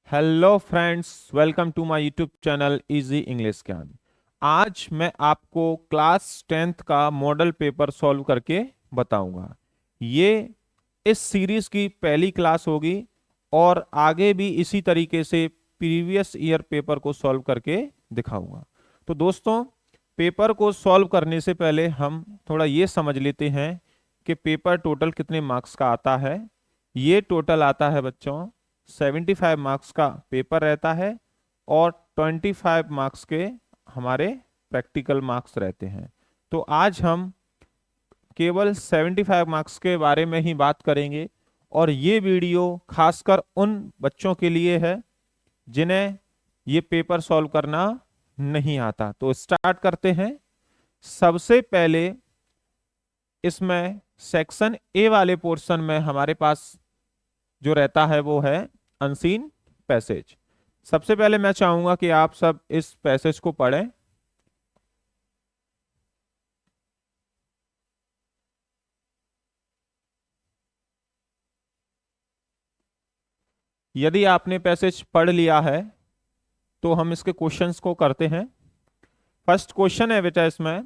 Hello friends, welcome to my YouTube channel easy English Gyan. आज मैं आपको क्लास 10th का मॉडल पेपर सॉल्व करके बताऊंगा। ये इस सीरीज की पहली क्लास होगी और आगे भी इसी तरीके से प्रीवियस ईयर पेपर को सॉल्व करके दिखाऊंगा। तो दोस्तों, पेपर को सॉल्व करने से पहले हम थोड़ा ये समझ लेते हैं कि पेपर टोटल कितने मार्क्स का आता है। ये टोटल आता है बच्चों 75 मार्क्स का पेपर रहता है और 25 मार्क्स के हमारे प्रैक्टिकल मार्क्स रहते हैं। तो आज हम केवल 75 मार्क्स के बारे में ही बात करेंगे और ये वीडियो खासकर उन बच्चों के लिए है जिन्हें ये पेपर सॉल्व करना नहीं आता। तो स्टार्ट करते हैं। सबसे पहले इसमें सेक्शन ए वाले पोर्शन में हमारे पास जो रहता है वो है अनसीन पैसेज। सबसे पहले मैं चाहूंगा कि आप सब इस पैसेज को पढ़ें। यदि आपने पैसेज पढ़ लिया है तो हम इसके क्वेश्चंस को करते हैं। फर्स्ट क्वेश्चन है बेटा इसमें,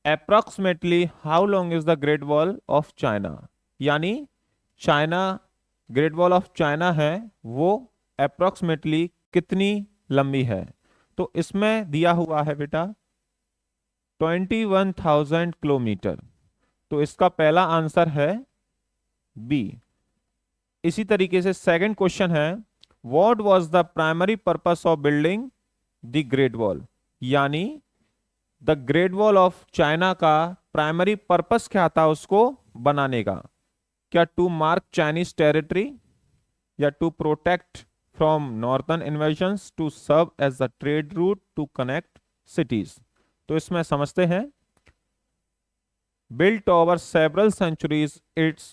approximately how long is the great wall of China. यानी China, great wall of China है वो अप्रोक्सीमेटली कितनी लंबी है। तो इसमें दिया हुआ है बेटा 21,000 किलोमीटर। तो इसका पहला आंसर है बी। इसी तरीके से सेकंड क्वेश्चन है, what was the primary purpose of building the great wall. यानी the great wall of China का प्राइमरी पर्पस क्या था उसको बनाने का। क्या टू मार्क चाइनीज टेरिटरी, या to protect from northern invasions, to serve as the trade route, to connect cities. तो इसमें समझते हैं, built over several centuries it's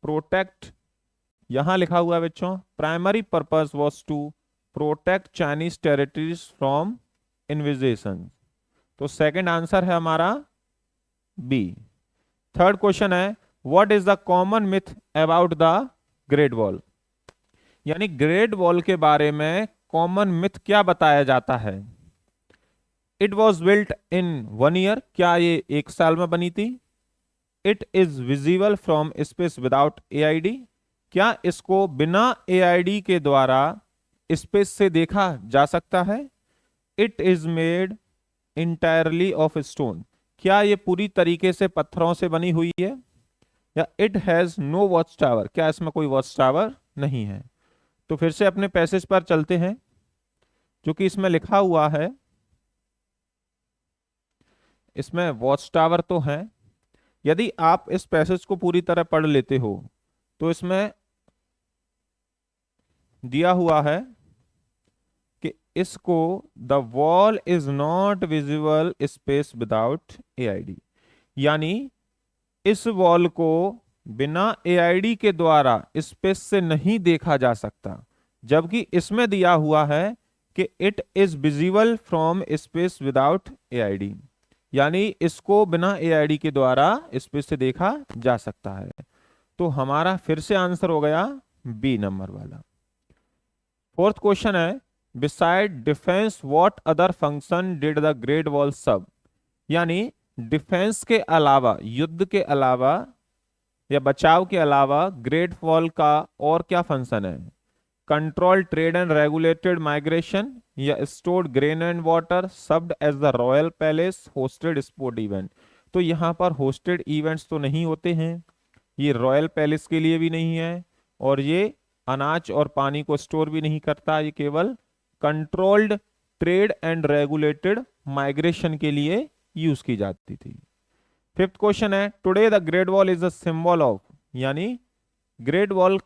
protect, यहां लिखा हुआ है बच्चों primary purpose was to protect Chinese territories from invasion. तो सेकंड आंसर है हमारा बी। थर्ड क्वेश्चन है, what is the common myth about the great wall. यानी ग्रेट वॉल के बारे में कॉमन मिथ क्या बताया जाता है। It was built in 1 year, क्या ये 1 साल में बनी थी। It is visible from space without aid, क्या इसको बिना एआईडी के द्वारा स्पेस से देखा जा सकता है। It is made entirely of stone, क्या ये पूरी तरीके से पत्थरों से बनी हुई है। या it has no watch tower, क्या इसमें कोई वॉच टावर नहीं है। तो फिर से अपने पैसेज पर चलते हैं जो कि इसमें लिखा हुआ है। इसमें वॉच टावर तो है। यदि आप इस पैसेज को पूरी तरह पढ़ लेते हो तो इसमें दिया हुआ है कि इसको the wall is not visible space without aid. यानी इस वॉल को बिना एआईडी के द्वारा स्पेस से नहीं देखा जा सकता, जबकि इसमें दिया हुआ है कि it is visible from space without aid. यानी इसको बिना एआईडी के द्वारा स्पेस से देखा जा सकता है। तो हमारा फिर से आंसर हो गया बी नंबर वाला। फोर्थ क्वेश्चन है, beside defence what other function did the great wall serve. यानी डिफेंस के अलावा, युद्ध के अलावा या बचाव के अलावा ग्रेट वॉल का और क्या फंक्शन है। Control trade and regulated migration, या stored grain and water, served as the royal palace, hosted sport event. तो यहाँ पर होस्टेड इवेंट्स तो नहीं होते हैं, ये रॉयल पैलेस के लिए भी नहीं है और ये अनाज और पानी को स्टोर भी नहीं करता। ये केवल controlled trade and regulated migration के लिए यूज की जाती थी। फिफ्थ क्वेश्चन है, today the great wall is a symbol of. यानी ग्रेट वॉल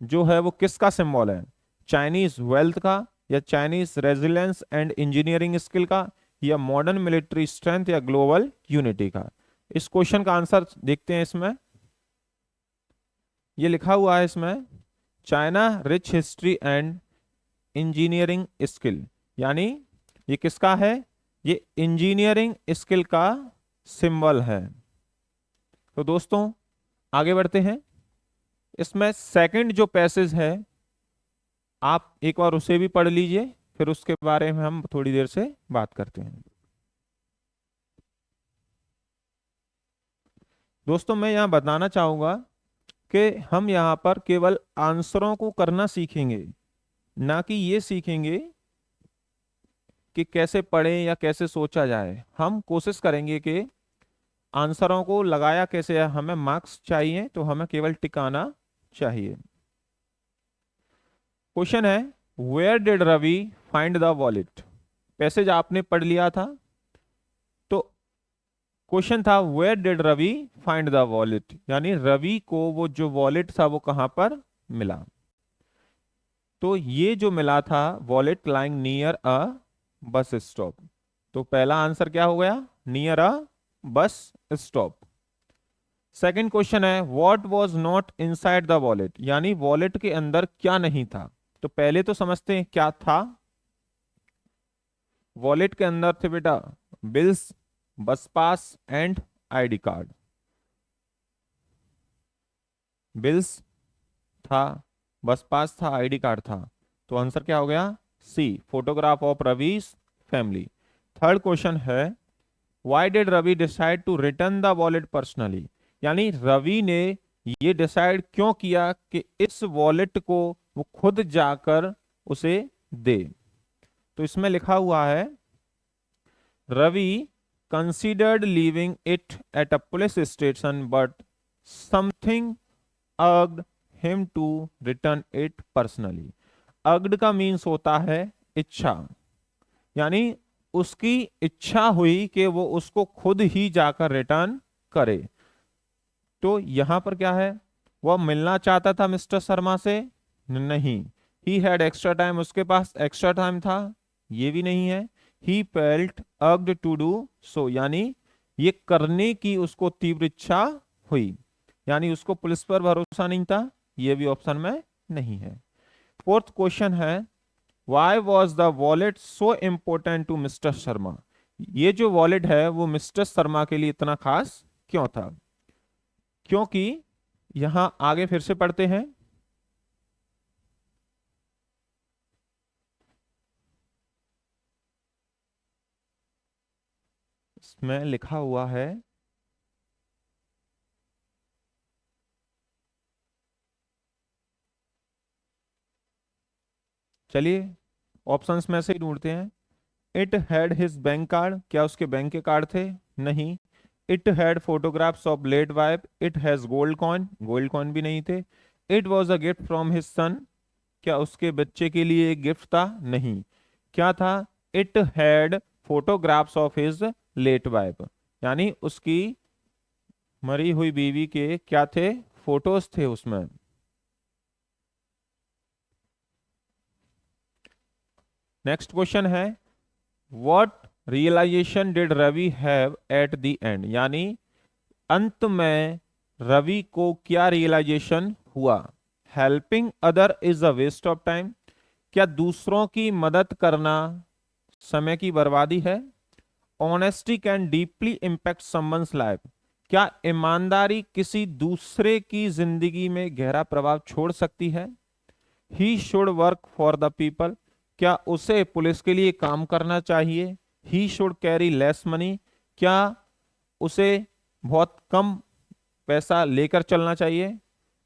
जो है वो किसका सिंबल है, चाइनीज वेल्थ का, या Chinese resilience and engineering skill का, या मॉडर्न मिलिट्री स्ट्रेंथ, या ग्लोबल यूनिटी का। इस क्वेश्चन का आंसर देखते हैं। इसमें ये लिखा हुआ है, इसमें China rich history and engineering skill. यानी ये किसका है, ये इंजीनियरिंग स्किल का सिंबल है। तो दोस्तों आगे बढ़ते हैं। इसमें सेकंड जो पैसेज है आप एक बार उसे भी पढ़ लीजिए, फिर उसके बारे में हम थोड़ी देर से बात करते हैं। दोस्तों मैं यहाँ बताना चाहूँगा कि हम यहाँ पर केवल आंसरों को करना सीखेंगे, ना कि ये सीखेंगे कि कैसे पढ़ें या कैसे सोचा जाए। हम कोशिश करेंगे कि आंसरों को लगाया कैसे है, हमें मार्क्स चाहिए तो हमें केवल टिकाना चाहिए। क्वेश्चन है, where did Ravi find the wallet. Passage आपने पढ़ लिया था, तो क्वेश्चन था where did Ravi find the wallet, यानी रवि को वो जो वॉलेट था वो कहां पर मिला। तो ये जो मिला था wallet lying near a bus stop, तो पहला आंसर क्या हो गया, near a bus stop. Second question है, what was not inside the wallet, यानी वॉलेट के अंदर क्या नहीं था। तो पहले तो समझते हैं क्या था। वॉलेट के अंदर थे बेटा बिल्स, बस पास एंड आईडी कार्ड। बिल्स था, बस पास था, आईडी कार्ड था। तो आंसर क्या हो गया, C, photograph of Ravi's family. Third question है, why did Ravi decide to return the wallet personally, यानी रवि ने ये डिसाइड क्यों किया कि इस वॉलेट को वो खुद जाकर उसे दे। तो इसमें लिखा हुआ है, Ravi considered leaving it at a police station but something urged him to return it personally. Urged का मीन्स होता है इच्छा, यानी उसकी इच्छा हुई कि वो उसको खुद ही जाकर रिटर्न करे। तो यहां पर क्या है, वह मिलना चाहता था मिस्टर शर्मा से, नहीं। ही हैड एक्स्ट्रा टाइम, उसके पास एक्स्ट्रा टाइम था, ये भी नहीं है। He felt urged to do so, यानी ये करने की उसको तीव्र इच्छा हुई, यानी उसको पुलिस पर भरोसा नहीं था, ये भी ऑप्शन में नहीं है। फोर्थ क्वेश्चन है, why was the wallet so important to mister Sharma, ये जो वॉलेट है वो मिस्टर शर्मा के लिए इतना खास क्यों था। क्योंकि यहां आगे फिर से पढ़ते हैं, इसमें लिखा हुआ है, चलिए ऑप्शंस में से ही ढूंढते हैं। It had his bank card, क्या उसके बैंक के कार्ड थे, नहीं। It had photographs of late wife, it has gold coin, gold coin भी नहीं थे। It was a gift from his son, क्या उसके बच्चे के लिए एक गिफ्ट था, नहीं। क्या था, it had photographs of his late wife, यानी उसकी मरी हुई बीवी के क्या थे, फोटोज थे उसमें। नेक्स्ट क्वेश्चन है, what realisation did Ravi have at the end, यानी अंत में रवि को क्या रियलाइजेशन हुआ। Helping other is a waste of time, क्या दूसरों की मदद करना समय की बर्बादी है। Honesty can deeply impact someone's life, क्या ईमानदारी किसी दूसरे की जिंदगी में गहरा प्रभाव छोड़ सकती है। He should work for the people, क्या उसे पुलिस के लिए काम करना चाहिए। He should carry less money, क्या उसे बहुत कम पैसा लेकर चलना चाहिए।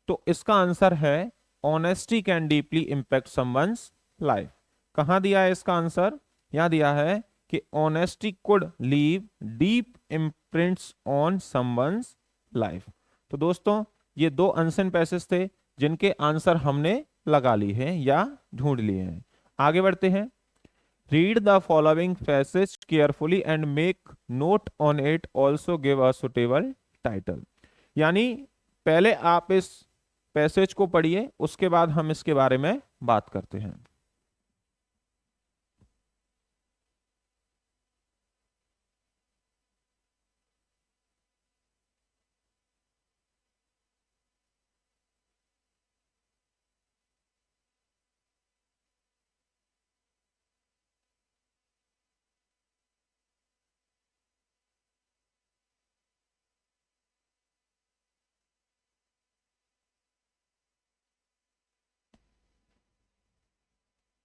तो इसका आंसर है, honesty can deeply impact someone's life. कहां दिया है इसका आंसर, यहां दिया है कि honesty could leave deep imprints on someone's life. तो दोस्तों ये दो अनसेन पैसेज थे जिनके आंसर हमने लगा लिए हैं या ढूंढ लिए हैं। आगे बढ़ते हैं। Read the following passage carefully and make note on it, also give a suitable title, यानी पहले आप इस पैसेज को पढ़िए, उसके बाद हम इसके बारे में बात करते हैं।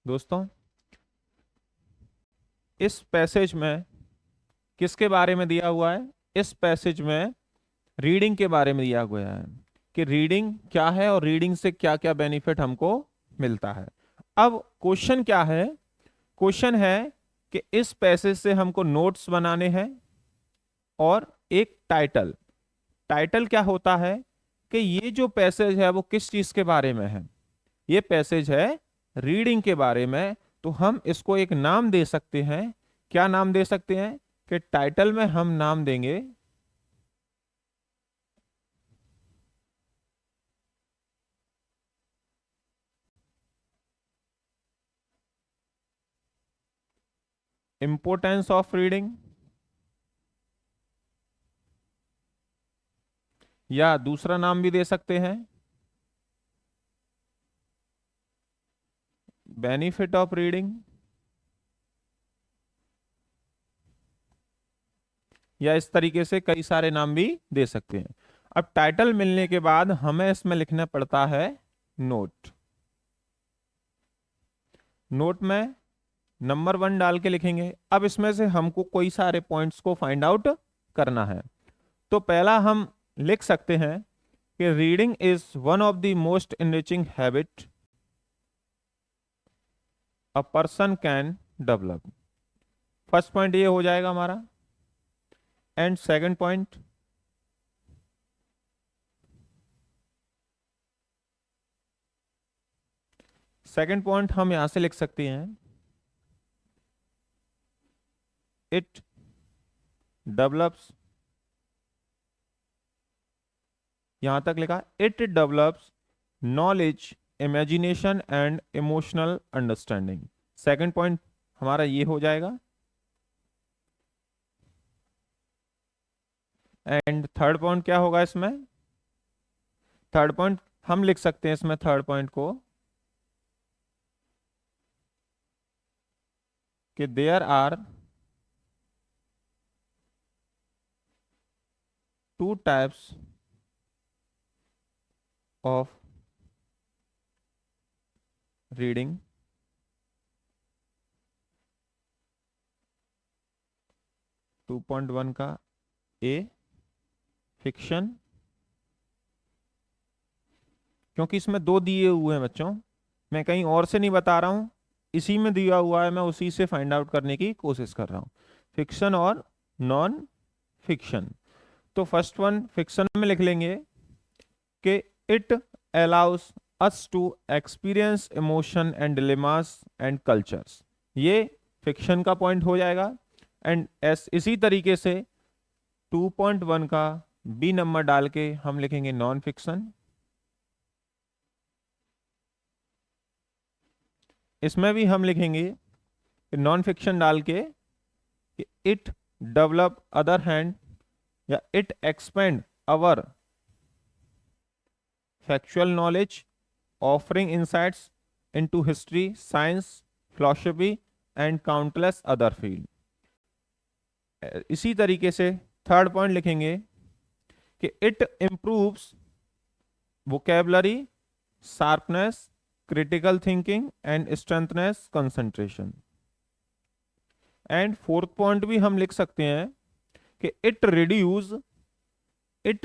दोस्तों इस पैसेज में किसके बारे में दिया हुआ है? इस पैसेज में रीडिंग के बारे में दिया गया है कि रीडिंग क्या है और रीडिंग से क्या क्या बेनिफिट हमको मिलता है। अब क्वेश्चन क्या है? क्वेश्चन है कि इस पैसेज से हमको नोट्स बनाने हैं और एक टाइटल। टाइटल क्या होता है कि ये जो पैसेज है वो किस चीज के बारे में है? ये पैसेज है रीडिंग के बारे में। तो हम इसको एक नाम दे सकते हैं। क्या नाम दे सकते हैं? कि टाइटल में हम नाम देंगे इंपोर्टेंस ऑफ रीडिंग, या दूसरा नाम भी दे सकते हैं बेनिफिट ऑफ रीडिंग, या इस तरीके से कई सारे नाम भी दे सकते हैं। अब टाइटल मिलने के बाद हमें इसमें लिखना पड़ता है नोट। नोट में नंबर 1 डाल के लिखेंगे। अब इसमें से हमको कोई सारे पॉइंट्स को फाइंड आउट करना है। तो पहला हम लिख सकते हैं कि reading is one of the most enriching habit a person can develop. First point ये हो जाएगा हमारा। And second point, second point हम यहां से लिख सकते हैं इट डेवलप्स, यहां तक लिखा it develops knowledge, imagination and emotional understanding. Second point हमारा ये हो जाएगा। एंड थर्ड पॉइंट क्या होगा इसमें? थर्ड पॉइंट हम लिख सकते हैं इसमें थर्ड पॉइंट को कि there are two types of reading. 2.1 का ए फिक्शन, क्योंकि इसमें दो दिए हुए हैं बच्चों, मैं कहीं और से नहीं बता रहा हूं, इसी में दिया हुआ है, मैं उसी से फाइंड आउट करने की कोशिश कर रहा हूं। फिक्शन और नॉन फिक्शन। तो फर्स्ट वन फिक्शन में लिख लेंगे कि it allows us to experience emotion and dilemmas and cultures. ये फिक्शन का पॉइंट हो जाएगा। एंड इसी तरीके से 2.1 का बी नंबर डाल के हम लिखेंगे नॉन फिक्शन। इसमें भी हम लिखेंगे नॉन फिक्शन डाल के कि इट डेवलप अदर हैंड, या it expand our factual knowledge, offering insights into history, science, philosophy and countless other field. इसी तरीके से थर्ड पॉइंट लिखेंगे कि it improves vocabulary, sharpness, critical thinking and strengthens concentration. And fourth point भी हम लिख सकते हैं कि it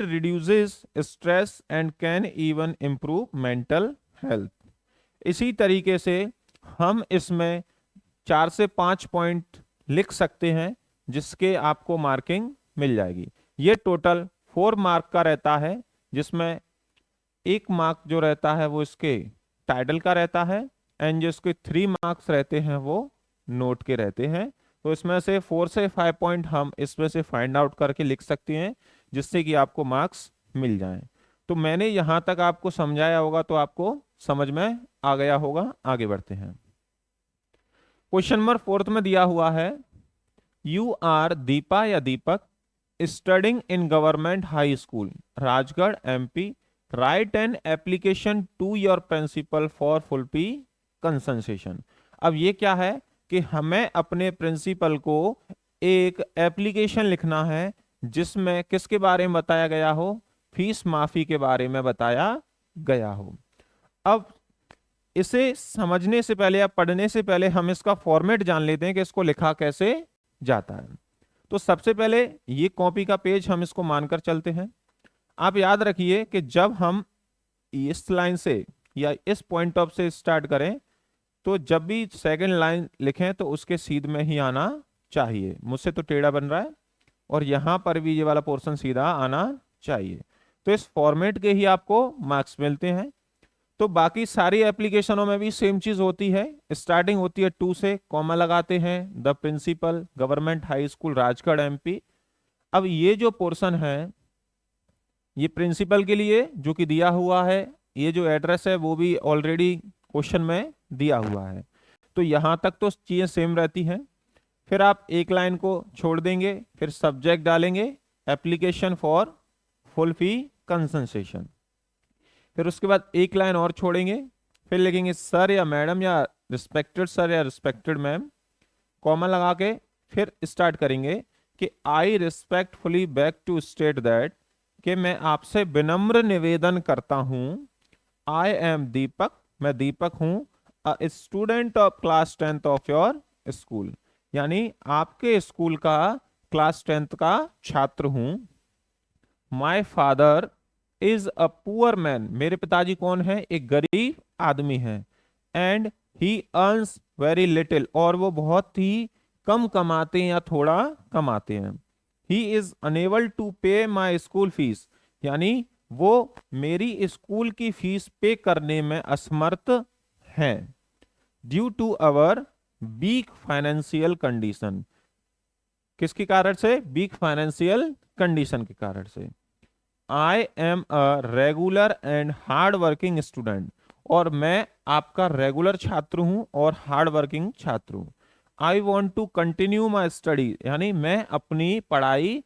reduces stress and can even improve mental health. इसी तरीके से हम इसमें 4 से 5 पॉइंट लिख सकते हैं जिसके आपको मार्किंग मिल जाएगी। ये टोटल 4 मार्क का रहता है, जिसमें 1 मार्क जो रहता है वो इसके टाइटल का रहता है, एंड जो इसके 3 मार्क्स रहते हैं वो नोट के रहते हैं। तो इसमें से 4 से 5 पॉइंट हम इसमें से फाइंड आउट करके लिख सकते हैं, जिससे कि आपको मार्क्स मिल जाएं। तो मैंने यहां तक आपको समझाया होगा तो आपको समझ में आ गया होगा। आगे बढ़ते हैं। क्वेश्चन नंबर 4 में दिया हुआ है, यू आर दीपा या Deepak studying in government high school Rajgarh MP, write an application to your principal for full fee concession. अब ये क्या है कि हमें अपने प्रिंसिपल को एक एप्लीकेशन लिखना है जिसमें किसके बारे में बताया गया हो? फीस माफी के बारे में बताया गया हो। अब इसे समझने से पहले या पढ़ने से पहले हम इसका फॉर्मेट जान लेते हैं कि इसको लिखा कैसे जाता है। तो सबसे पहले ये कॉपी का पेज हम इसको मानकर चलते हैं। आप याद रखिए कि जब हम इस लाइन से या इस पॉइंट ऑफ से स्टार्ट करें तो जब भी सेकंड लाइन लिखें तो उसके सीध में ही आना चाहिए। मुझसे तो टेढ़ा बन रहा है और यहां पर भी ये वाला पोर्शन सीधा आना चाहिए। तो इस फॉर्मेट के ही आपको मार्क्स मिलते हैं। तो बाकी सारी एप्लीकेशनों में भी सेम चीज होती है। स्टार्टिंग होती है 2 से, कॉमा लगाते हैं, the principal government high school Rajgarh MP. अब ये जो पोर्शन है ये प्रिंसिपल के लिए जो कि दिया हुआ है, ये जो एड्रेस है वो भी ऑलरेडी क्वेश्चन में दिया हुआ है। तो यहां तक तो चीजें सेम रहती हैं। फिर आप एक लाइन को छोड़ देंगे, फिर सब्जेक्ट डालेंगे application for full fee concession. फिर उसके बाद एक लाइन और छोड़ेंगे, फिर लिखेंगे सर या मैडम या रिस्पेक्टेड सर या रिस्पेक्टेड मैम, कॉमा लगा के फिर स्टार्ट करेंगे कि I respectfully beg to state that, कि मैं आपसे विनम्र निवेदन करता हूं, आई एम दीपक, मैं दीपक हूं, अ student of class 10th of your school, यानी आपके स्कूल का क्लास 10th का छात्र हूं। My father is a poor man, मेरे पिताजी कौन है, एक गरीब आदमी है। And he earns very little, और वो बहुत ही कम कमाते हैं या थोड़ा कमाते हैं। ही इज अनेबल टू पे माई स्कूल फीस, यानी वो मेरी स्कूल की फीस पे करने में असमर्थ हैं। Due to our weak financial condition, किसके कारण से, वीक फाइनेंशियल कंडीशन के कारण से। I am a regular and hard working student, और मैं आपका रेगुलर छात्र हूं और हार्ड वर्किंग छात्र हूं। I want to continue my study, यानी मैं अपनी पढ़ाई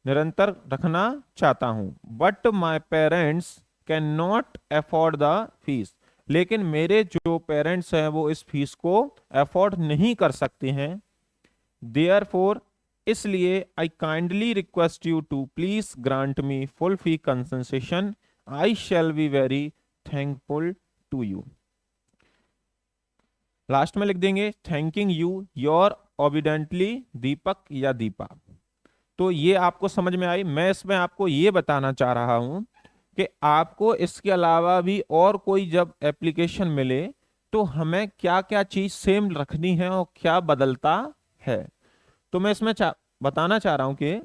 निरंतर रखना चाहता हूं। But my parents can not afford the fees, लेकिन मेरे जो पेरेंट्स हैं वो इस फीस को अफोर्ड नहीं कर सकते हैं। देयरफॉर, इसलिए I kindly request you to please grant me full fee concession, I shall be very thankful to you. Last में लिख देंगे thanking you your obediently Deepak या दीपा। तो ये आपको समझ में आई। मैं इसमें आपको ये बताना चाह रहा हूं कि आपको इसके अलावा भी और कोई जब एप्लीकेशन मिले तो हमें क्या क्या चीज सेम रखनी है और क्या बदलता है। तो मैं इसमें बताना चाह रहा हूं कि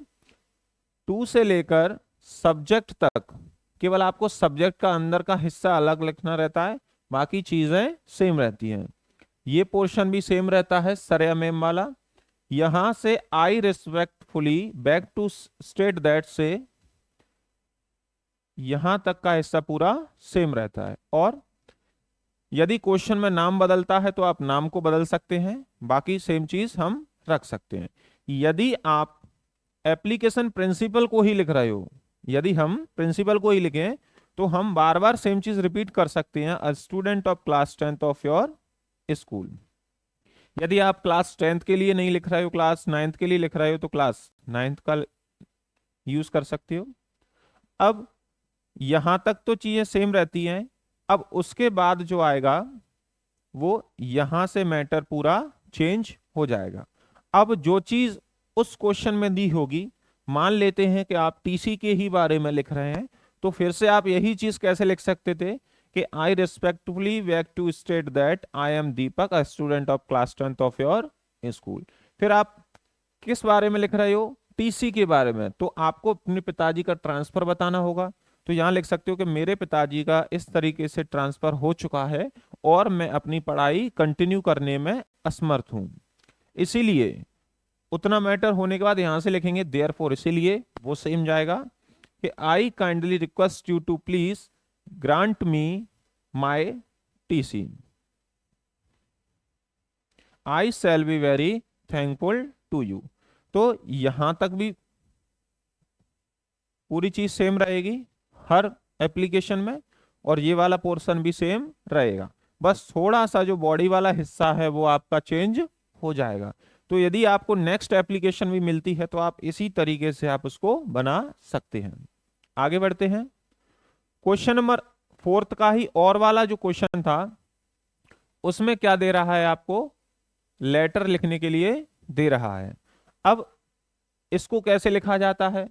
2 से लेकर सब्जेक्ट तक केवल आपको सब्जेक्ट का अंदर का हिस्सा अलग लिखना रहता है, बाकी चीजें सेम रहती हैं। ये पोर्शन भी सेम रहता है सरया मैम वाला। यहां से I respectfully beg to state that से यहां तक का हिस्सा पूरा सेम रहता है। और यदि क्वेश्चन में नाम बदलता है तो आप नाम को बदल सकते हैं, बाकी सेम चीज हम रख सकते हैं। यदि आप एप्लीकेशन प्रिंसिपल को ही लिख रहे हो, यदि हम प्रिंसिपल को ही लिखें तो हम बार बार सेम चीज रिपीट कर सकते हैं, अ student of class 10th of your school. यदि आप क्लास 10th के लिए नहीं लिख रहे हो, क्लास 9th के लिए लिख रहे हो, तो क्लास 9th का यूज कर सकते हो। अब यहां तक तो चीजें सेम रहती हैं। अब उसके बाद जो आएगा वो यहां से मैटर पूरा चेंज हो जाएगा। अब जो चीज उस क्वेश्चन में दी होगी, मान लेते हैं कि आप टीसी के ही बारे में लिख रहे हैं, तो फिर से आप यही चीज कैसे लिख सकते थे कि I respectfully beg to state that I am Deepak, a student of class 10th of your school. फिर आप किस बारे में लिख रहे हो, टीसी के बारे में, तो आपको अपने पिताजी का ट्रांसफर बताना होगा। तो यहां लिख सकते हो कि मेरे पिताजी का इस तरीके से ट्रांसफर हो चुका है और मैं अपनी पढ़ाई कंटिन्यू करने में असमर्थ हूं। इसीलिए उतना मैटर होने के बाद यहां से लिखेंगे देयरफॉर, इसीलिए वो सेम जाएगा कि I kindly request you to please grant me my TC, I shall be very thankful to you. तो यहां तक भी पूरी चीज सेम रहेगी हर एप्लीकेशन में, और ये वाला पोर्शन भी सेम रहेगा, बस थोड़ा सा जो बॉडी वाला हिस्सा है वो आपका चेंज हो जाएगा। तो यदि आपको नेक्स्ट एप्लीकेशन भी मिलती है तो आप इसी तरीके से आप उसको बना सकते हैं। आगे बढ़ते हैं। क्वेश्चन नंबर 4 का ही और वाला जो क्वेश्चन था उसमें क्या दे रहा है आपको, लेटर लिखने के लिए दे रहा है। अब इसको कैसे लिखा जाता है,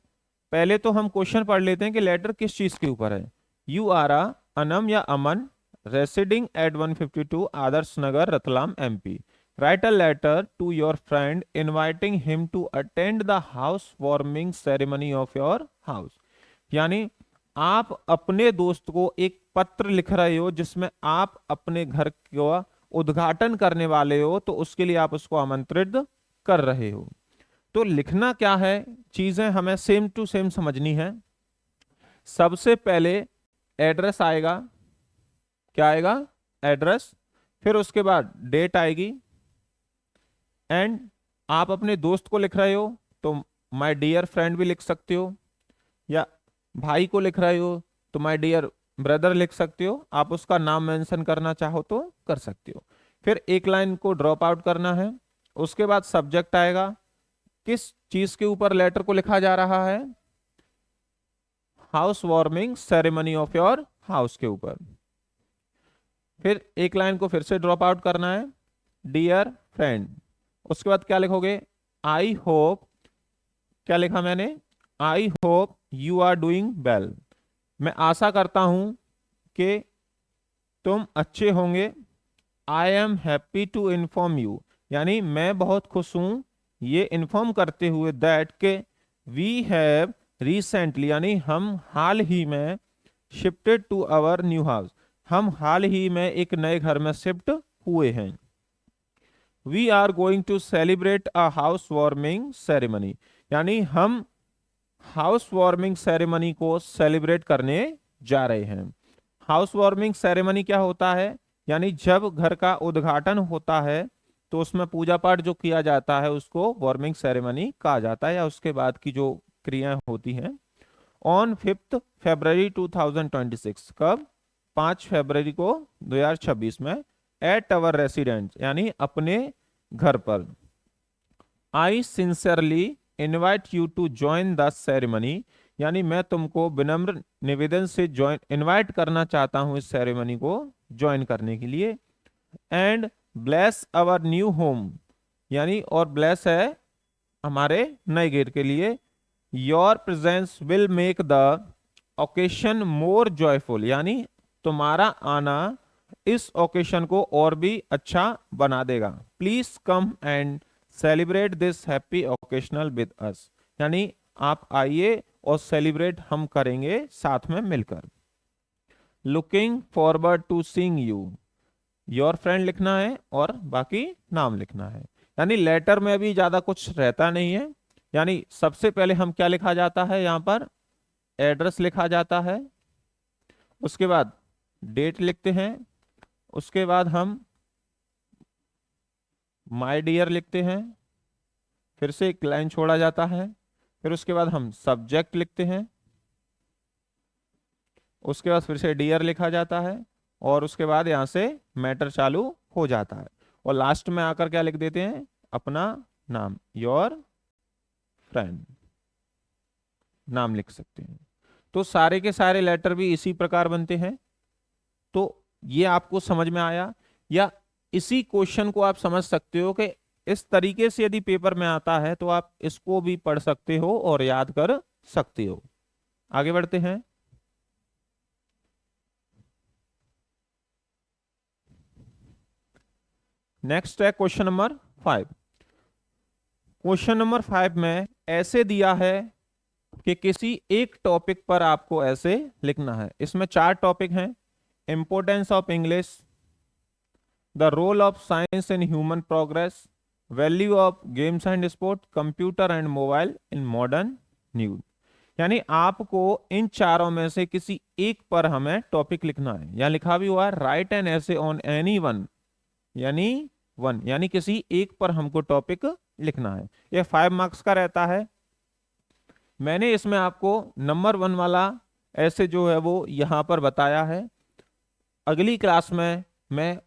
पहले तो हम क्वेश्चन पढ़ लेते हैं कि लेटर किस चीज के ऊपर है। यू आर अनम या Aman residing at 152 Adarsh Nagar Ratlam MP, write a letter to your friend inviting him to attend the house warming ceremony of your house. यानी आप अपने दोस्त को एक पत्र लिख रहे हो जिसमें आप अपने घर का उद्घाटन करने वाले हो, तो उसके लिए आप उसको आमंत्रित कर रहे हो। तो लिखना क्या है, चीजें हमें सेम टू सेम समझनी है। सबसे पहले एड्रेस आएगा, क्या आएगा, एड्रेस। फिर उसके बाद डेट आएगी, एंड आप अपने दोस्त को लिख रहे हो तो माय डियर फ्रेंड भी लिख सकते हो, या भाई को लिख रहे हो तो माय डियर ब्रदर लिख सकते हो, आप उसका नाम मेंशन करना चाहो तो कर सकते हो। फिर एक लाइन को ड्रॉप आउट करना है। उसके बाद सब्जेक्ट आएगा, किस चीज के ऊपर लेटर को लिखा जा रहा है, house warming ceremony of your house के ऊपर। फिर एक लाइन को फिर से ड्रॉप आउट करना है, डियर फ्रेंड। उसके बाद क्या लिखोगे, आई होप, क्या लिखा मैंने, I hope you are doing well, मैं आशा करता हूं कि तुम अच्छे होंगे। I am happy to inform you, यानी मैं बहुत खुश हूं ये इन्फॉर्म करते हुए दैट के वी हैव रिसेंटली, यानी हम हाल ही में, shifted to our new house, हम हाल ही में एक नए घर में शिफ्ट हुए हैं। We are going to celebrate a house warming ceremony, यानी हम हाउस वार्मिंग सेरेमनी को सेलिब्रेट करने जा रहे हैं। हाउस वार्मिंग सेरेमनी क्या होता है, यानी जब घर का उद्घाटन होता है तो उसमें पूजा पाठ जो किया जाता है उसको वार्मिंग सेरेमनी कहा जाता है, या उसके बाद की जो क्रियाएं होती हैं। ऑन 5 फरवरी 2026, कब, 5 फरवरी को 2026 में, एट अवर रेसिडेंस, यानी अपने घर पर। I sincerely invite you to join the ceremony, यानी मैं तुमको विनम्र निवेदन से ज्वाइन इनवाइट करना चाहता हूं इस सेरेमनी को ज्वाइन करने के लिए। And bless our new home, यानी और ब्लेस है हमारे नए घर के लिए। Your presence will make the occasion more joyful, यानी तुम्हारा आना इस ओकेशन को और भी अच्छा बना देगा। Please come and celebrate this happy occasional with us, यानी आप आइए और सेलिब्रेट हम करेंगे साथ में मिलकर। Looking forward to seeing you, your friend लिखना है और बाकी नाम लिखना है। यानी लेटर में भी ज्यादा कुछ रहता नहीं है, यानी सबसे पहले हम क्या लिखा जाता है, यहां पर एड्रेस लिखा जाता है, उसके बाद डेट लिखते हैं, उसके बाद हम माय डियर लिखते हैं, फिर से एक लाइन छोड़ा जाता है, फिर उसके बाद हम सब्जेक्ट लिखते हैं, उसके बाद फिर से डियर लिखा जाता है, और उसके बाद यहां से मैटर चालू हो जाता है, और लास्ट में आकर क्या लिख देते हैं, अपना नाम, योर फ्रेंड नाम लिख सकते हैं। तो सारे के सारे लेटर भी इसी प्रकार बनते हैं। तो ये आपको समझ में आया, या इसी क्वेश्चन को आप समझ सकते हो कि इस तरीके से यदि पेपर में आता है तो आप इसको भी पढ़ सकते हो और याद कर सकते हो। आगे बढ़ते हैं। नेक्स्ट है क्वेश्चन नंबर 5। क्वेश्चन नंबर 5 में ऐसे दिया है कि किसी एक टॉपिक पर आपको ऐसे लिखना है। इसमें 4 टॉपिक हैं, importance of English, the role of science in human progress, value of games and sport, computer and mobile in modern news. यानी आपको इन चारों में से किसी एक पर हमें टॉपिक लिखना है। यहां लिखा भी हुआ है राइट एन ऐसे ऑन एनी वन, यानी वन, यानी किसी एक पर हमको टॉपिक लिखना है। यह 5 मार्क्स का रहता है। मैंने इसमें आपको नंबर 1 वाला ऐसे जो है वो यहां पर बताया है। अगली क्लास में मैं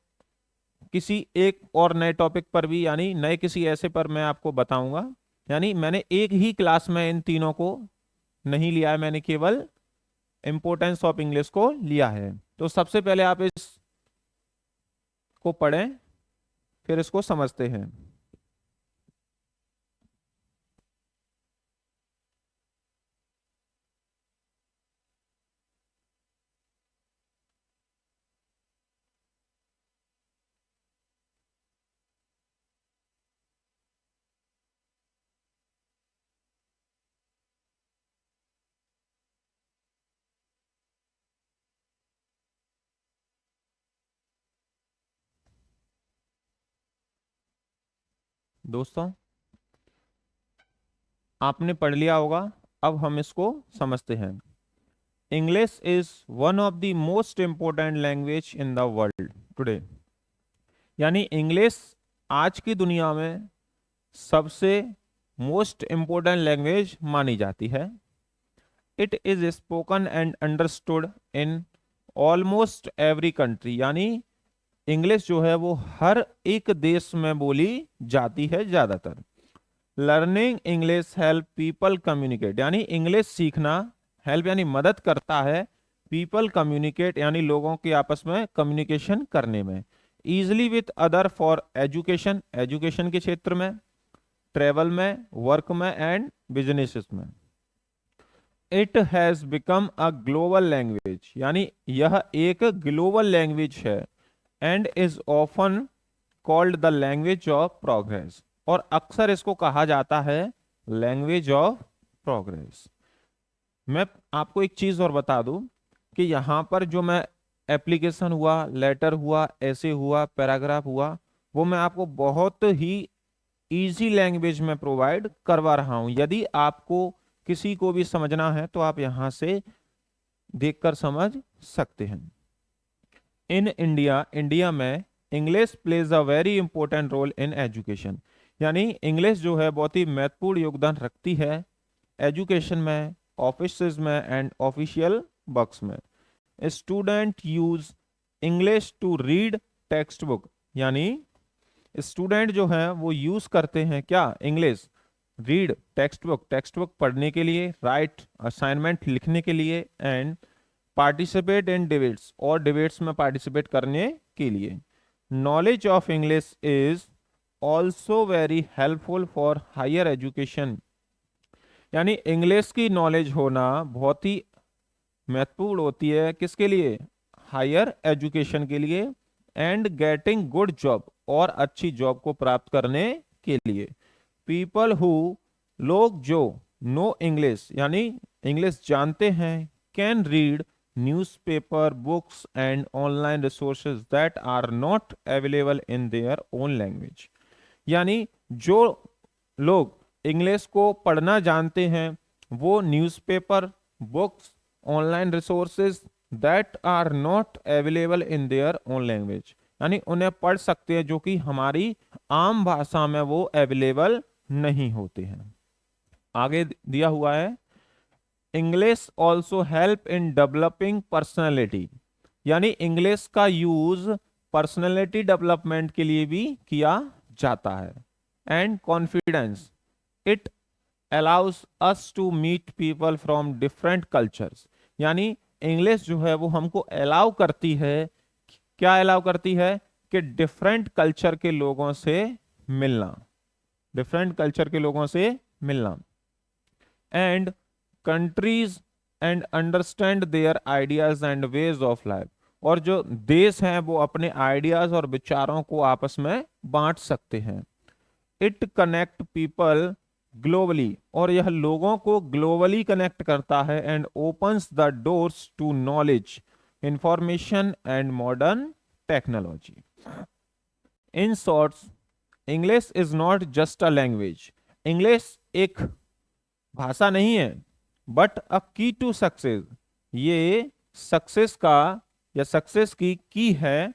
किसी एक और नए टॉपिक पर भी, यानी नए किसी ऐसे पर मैं आपको बताऊंगा। यानी मैंने एक ही क्लास में इन तीनों को नहीं लिया है, मैंने केवल इंपोर्टेंस ऑफ इंग्लिश को लिया है। तो सबसे पहले आप इस को पढ़ें फिर इसको समझते हैं। दोस्तों आपने पढ़ लिया होगा, अब हम इसको समझते हैं। English is one of the most important language in the world today. यानी इंग्लिश आज की दुनिया में सबसे मोस्ट इंपॉर्टेंट लैंग्वेज मानी जाती है। It is spoken and understood in almost every country. यानी इंग्लिश जो है वो हर एक देश में बोली जाती है ज्यादातर। Learning English help people communicate. यानी इंग्लिश सीखना हेल्प यानी मदद करता है पीपल कम्युनिकेट यानी लोगों के आपस में कम्युनिकेशन करने में। Easily with other for education, education के क्षेत्र में, ट्रेवल में, वर्क में एंड बिजनेसेस में। It has become a global language. यानी यह एक ग्लोबल लैंग्वेज है and is often called the language of progress. और अक्सर इसको कहा जाता है लैंग्वेज ऑफ प्रोग्रेस। मैं आपको एक चीज और बता दूं कि यहां पर जो मैं एप्लीकेशन हुआ, लेटर हुआ, ऐसे हुआ, पैराग्राफ हुआ, वो मैं आपको बहुत ही इजी लैंग्वेज में प्रोवाइड करवा रहा हूं। यदि आपको किसी को भी समझना है तो आप यहां से देखकर समझ सकते हैं। इन इंडिया, इंडिया में English plays a very important role in education. यानी इंग्लिश जो है बहुत ही महत्वपूर्ण योगदान रखती है एजुकेशन में, ऑफिस में एंड ऑफिशियल वर्क्स में। Student use English to read text book. यानी स्टूडेंट जो है वो यूज करते हैं क्या, English, read text book, text book पढ़ने के लिए, राइट असाइनमेंट लिखने के लिए एंड पार्टिसिपेट इन डिबेट्स और डिबेट्स में पार्टिसिपेट करने के लिए। Knowledge of English is also very helpful for higher education. यानी इंग्लिश की नॉलेज होना बहुत ही महत्वपूर्ण होती है किसके लिए, हायर एजुकेशन के लिए एंड गेटिंग गुड जॉब और अच्छी जॉब को प्राप्त करने के लिए। पीपल हु, लोग जो नो इंग्लिश यानी इंग्लिश जानते हैं, can read newspaper, books and online resources that are not available in their own language. यानी जो लोग इंग्लिश को पढ़ना जानते हैं वो newspaper, books, online resources that are not available in their own language यानी उन्हें पढ़ सकते हैं जो कि हमारी आम भाषा में वो अवेलेबल नहीं होते हैं। आगे दिया हुआ है English also help in developing personality. यानी इंग्लिश का यूज पर्सनैलिटी डेवलपमेंट के लिए भी किया जाता है and confidence. It allows us to meet people from different cultures. यानी इंग्लिश जो है वो हमको अलाउ करती है, क्या अलाउ करती है कि डिफरेंट कल्चर के लोगों से मिलना, डिफरेंट कल्चर के लोगों से मिलना and countries and understand their ideas and ways of life. और जो देश हैं वो अपने आइडियाज और विचारों को आपस में बांट सकते हैं। इट कनेक्ट पीपल ग्लोबली और यह लोगों को ग्लोबली कनेक्ट करता है and opens the doors to knowledge, information and modern technology. In shorts English is not just a language. English एक भाषा नहीं है बट अ की टू सक्सेस। ये सक्सेस का या सक्सेस की है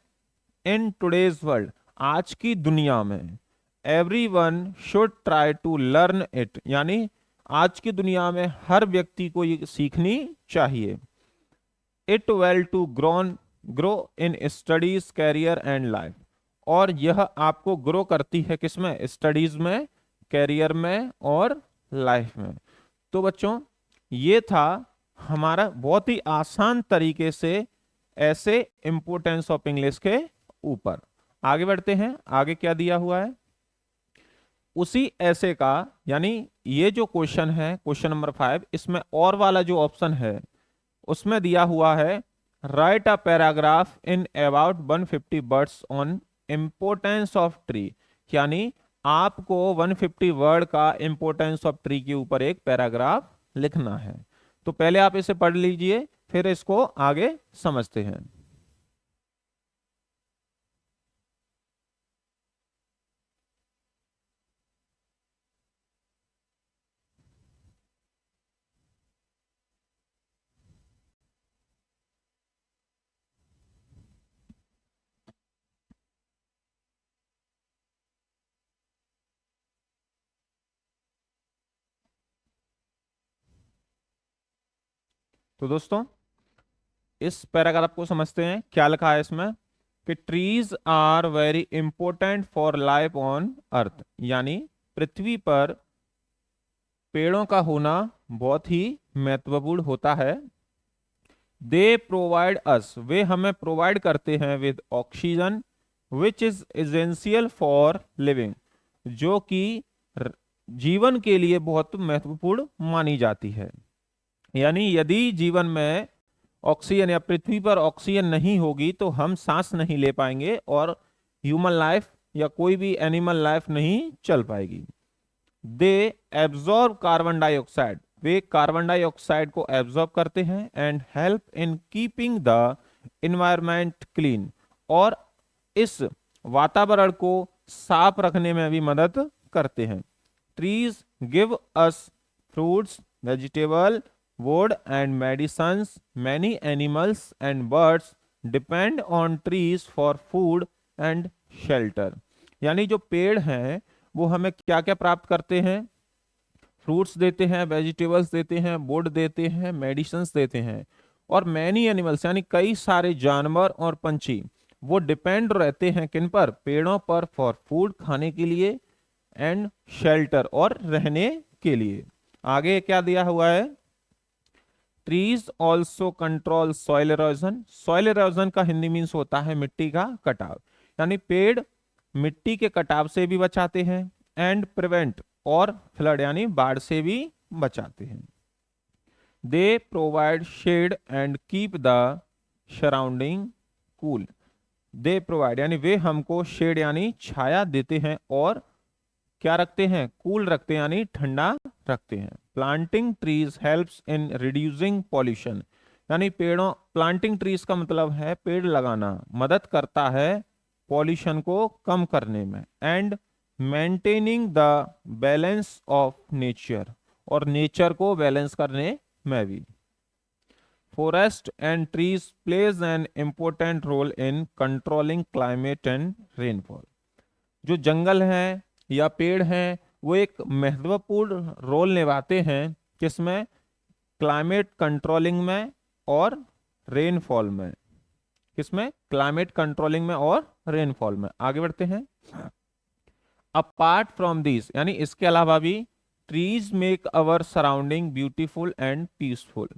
इन टुडेज वर्ल्ड, आज की दुनिया में। Everyone should try to learn it. यानी आज की दुनिया में हर व्यक्ति को ये सीखनी चाहिए। It well to grow in studies, career and life. और यह आपको ग्रो करती है किसमें, स्टडीज में, कैरियर में और लाइफ में। तो बच्चों ये था हमारा बहुत ही आसान तरीके से ऐसे इंपोर्टेंस ऑफ इंग्लिश के ऊपर। आगे बढ़ते हैं, आगे क्या दिया हुआ है उसी ऐसे का, यानी ये जो क्वेश्चन है क्वेश्चन नंबर 5, इसमें और वाला जो ऑप्शन है उसमें दिया हुआ है right a paragraph in about 150 words on importance of tree, यानी आपको 150 वर्ड का इम्पोर्टेंस ऑफ ट्री के ऊपर एक पैराग्राफ लिखना है। तो पहले आप इसे पढ़ लीजिए, फिर इसको आगे समझते हैं। तो दोस्तों इस पैराग्राफ को समझते हैं, क्या लिखा है इसमें कि trees are very important for life on earth, यानी पृथ्वी पर पेड़ों का होना बहुत ही महत्वपूर्ण होता है। दे प्रोवाइड अस, वे हमें प्रोवाइड करते हैं with oxygen which is essential for living, जो कि र- जीवन के लिए बहुत महत्वपूर्ण मानी जाती है। यानी यदि जीवन में ऑक्सीजन या पृथ्वी पर ऑक्सीजन नहीं होगी तो हम सांस नहीं ले पाएंगे और ह्यूमन लाइफ या कोई भी एनिमल लाइफ नहीं चल पाएगी। They absorb carbon dioxide, way carbon dioxide को एब्जॉर्ब करते हैं and help in keeping the environment clean, और इस वातावरण को साफ रखने में भी मदद करते हैं। Trees give us fruits, vegetable, wood and medicines. Many animals and birds depend on trees for food and shelter. यानी जो पेड़ हैं वो हमें क्या क्या प्राप्त करते हैं, फ्रूट्स देते हैं, वेजिटेबल्स देते हैं, वुड देते हैं, मेडिसिन्स देते हैं, और मैनी एनिमल्स यानी कई सारे जानवर और पंछी वो डिपेंड रहते हैं किन पर, पेड़ों पर, फॉर फूड खाने के लिए, एंड शेल्टर और रहने के लिए। आगे क्या दिया हुआ है, trees also control soil erosion, soil erosion का हिंदी मीन्स होता है मिट्टी का कटाव, यानी पेड़ मिट्टी के कटाव से भी बचाते हैं, एंड प्रिवेंट, और फ्लड यानी बाढ़ से भी बचाते हैं। They provide shade and keep the surrounding cool, they provide यानी वे हमको शेड यानी छाया देते हैं और क्या रखते हैं, कूल रखते हैं यानी ठंडा रखते हैं। Planting trees helps in reducing pollution, यानी पेड़ों, प्लांटिंग ट्रीज का मतलब है पेड़ लगाना, मदद करता है पॉल्यूशन को कम करने में, and maintaining the balance of nature, और नेचर को बैलेंस करने में भी। Forest and trees plays an important role in controlling climate and rainfall, जो जंगल है या पेड़ हैं वो एक महत्वपूर्ण रोल निभाते हैं किसमें, क्लाइमेट कंट्रोलिंग में और रेनफॉल में, किसमें, क्लाइमेट कंट्रोलिंग में और रेनफॉल में। आगे बढ़ते हैं, अपार्ट फ्रॉम दिस यानी इसके अलावा भी trees make our surrounding beautiful and peaceful,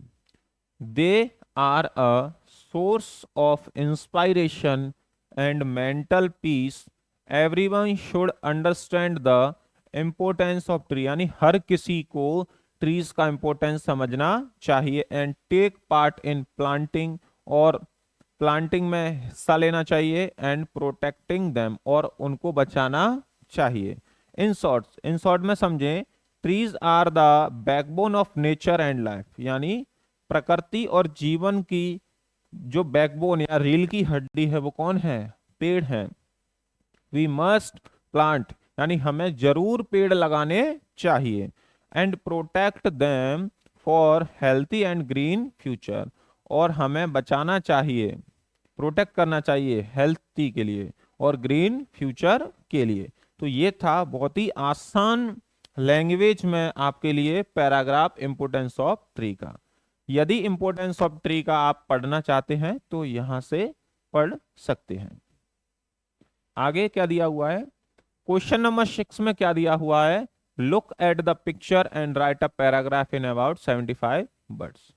they are a source of inspiration and mental peace, everyone should understand the importance of tree, यानी हर किसी को ट्रीज का इंपॉर्टेंस समझना चाहिए, and take part in planting, और प्लांटिंग में हिस्सा लेना चाहिए, एंड प्रोटेक्टिंग देम, और उनको बचाना चाहिए। इन शॉर्ट में समझें, trees are the backbone of nature and life, यानी प्रकृति और जीवन की जो बैकबोन या रील की हड्डी है वो कौन है, पेड़ हैं। वी मस्ट प्लांट यानी हमें जरूर पेड़ लगाने चाहिए, and protect them for healthy and green future, और हमें बचाना चाहिए, प्रोटेक्ट करना चाहिए हेल्थी के लिए और ग्रीन फ्यूचर के लिए। तो ये था बहुत ही आसान लैंग्वेज में आपके लिए पैराग्राफ इंपोर्टेंस ऑफ ट्री का। यदि इंपोर्टेंस ऑफ ट्री का आप पढ़ना चाहते हैं तो यहां से पढ़ सकते हैं। आगे क्या दिया हुआ है, क्वेश्चन नंबर 6 में क्या दिया हुआ है, look at the picture and right a paragraph in about 75 words.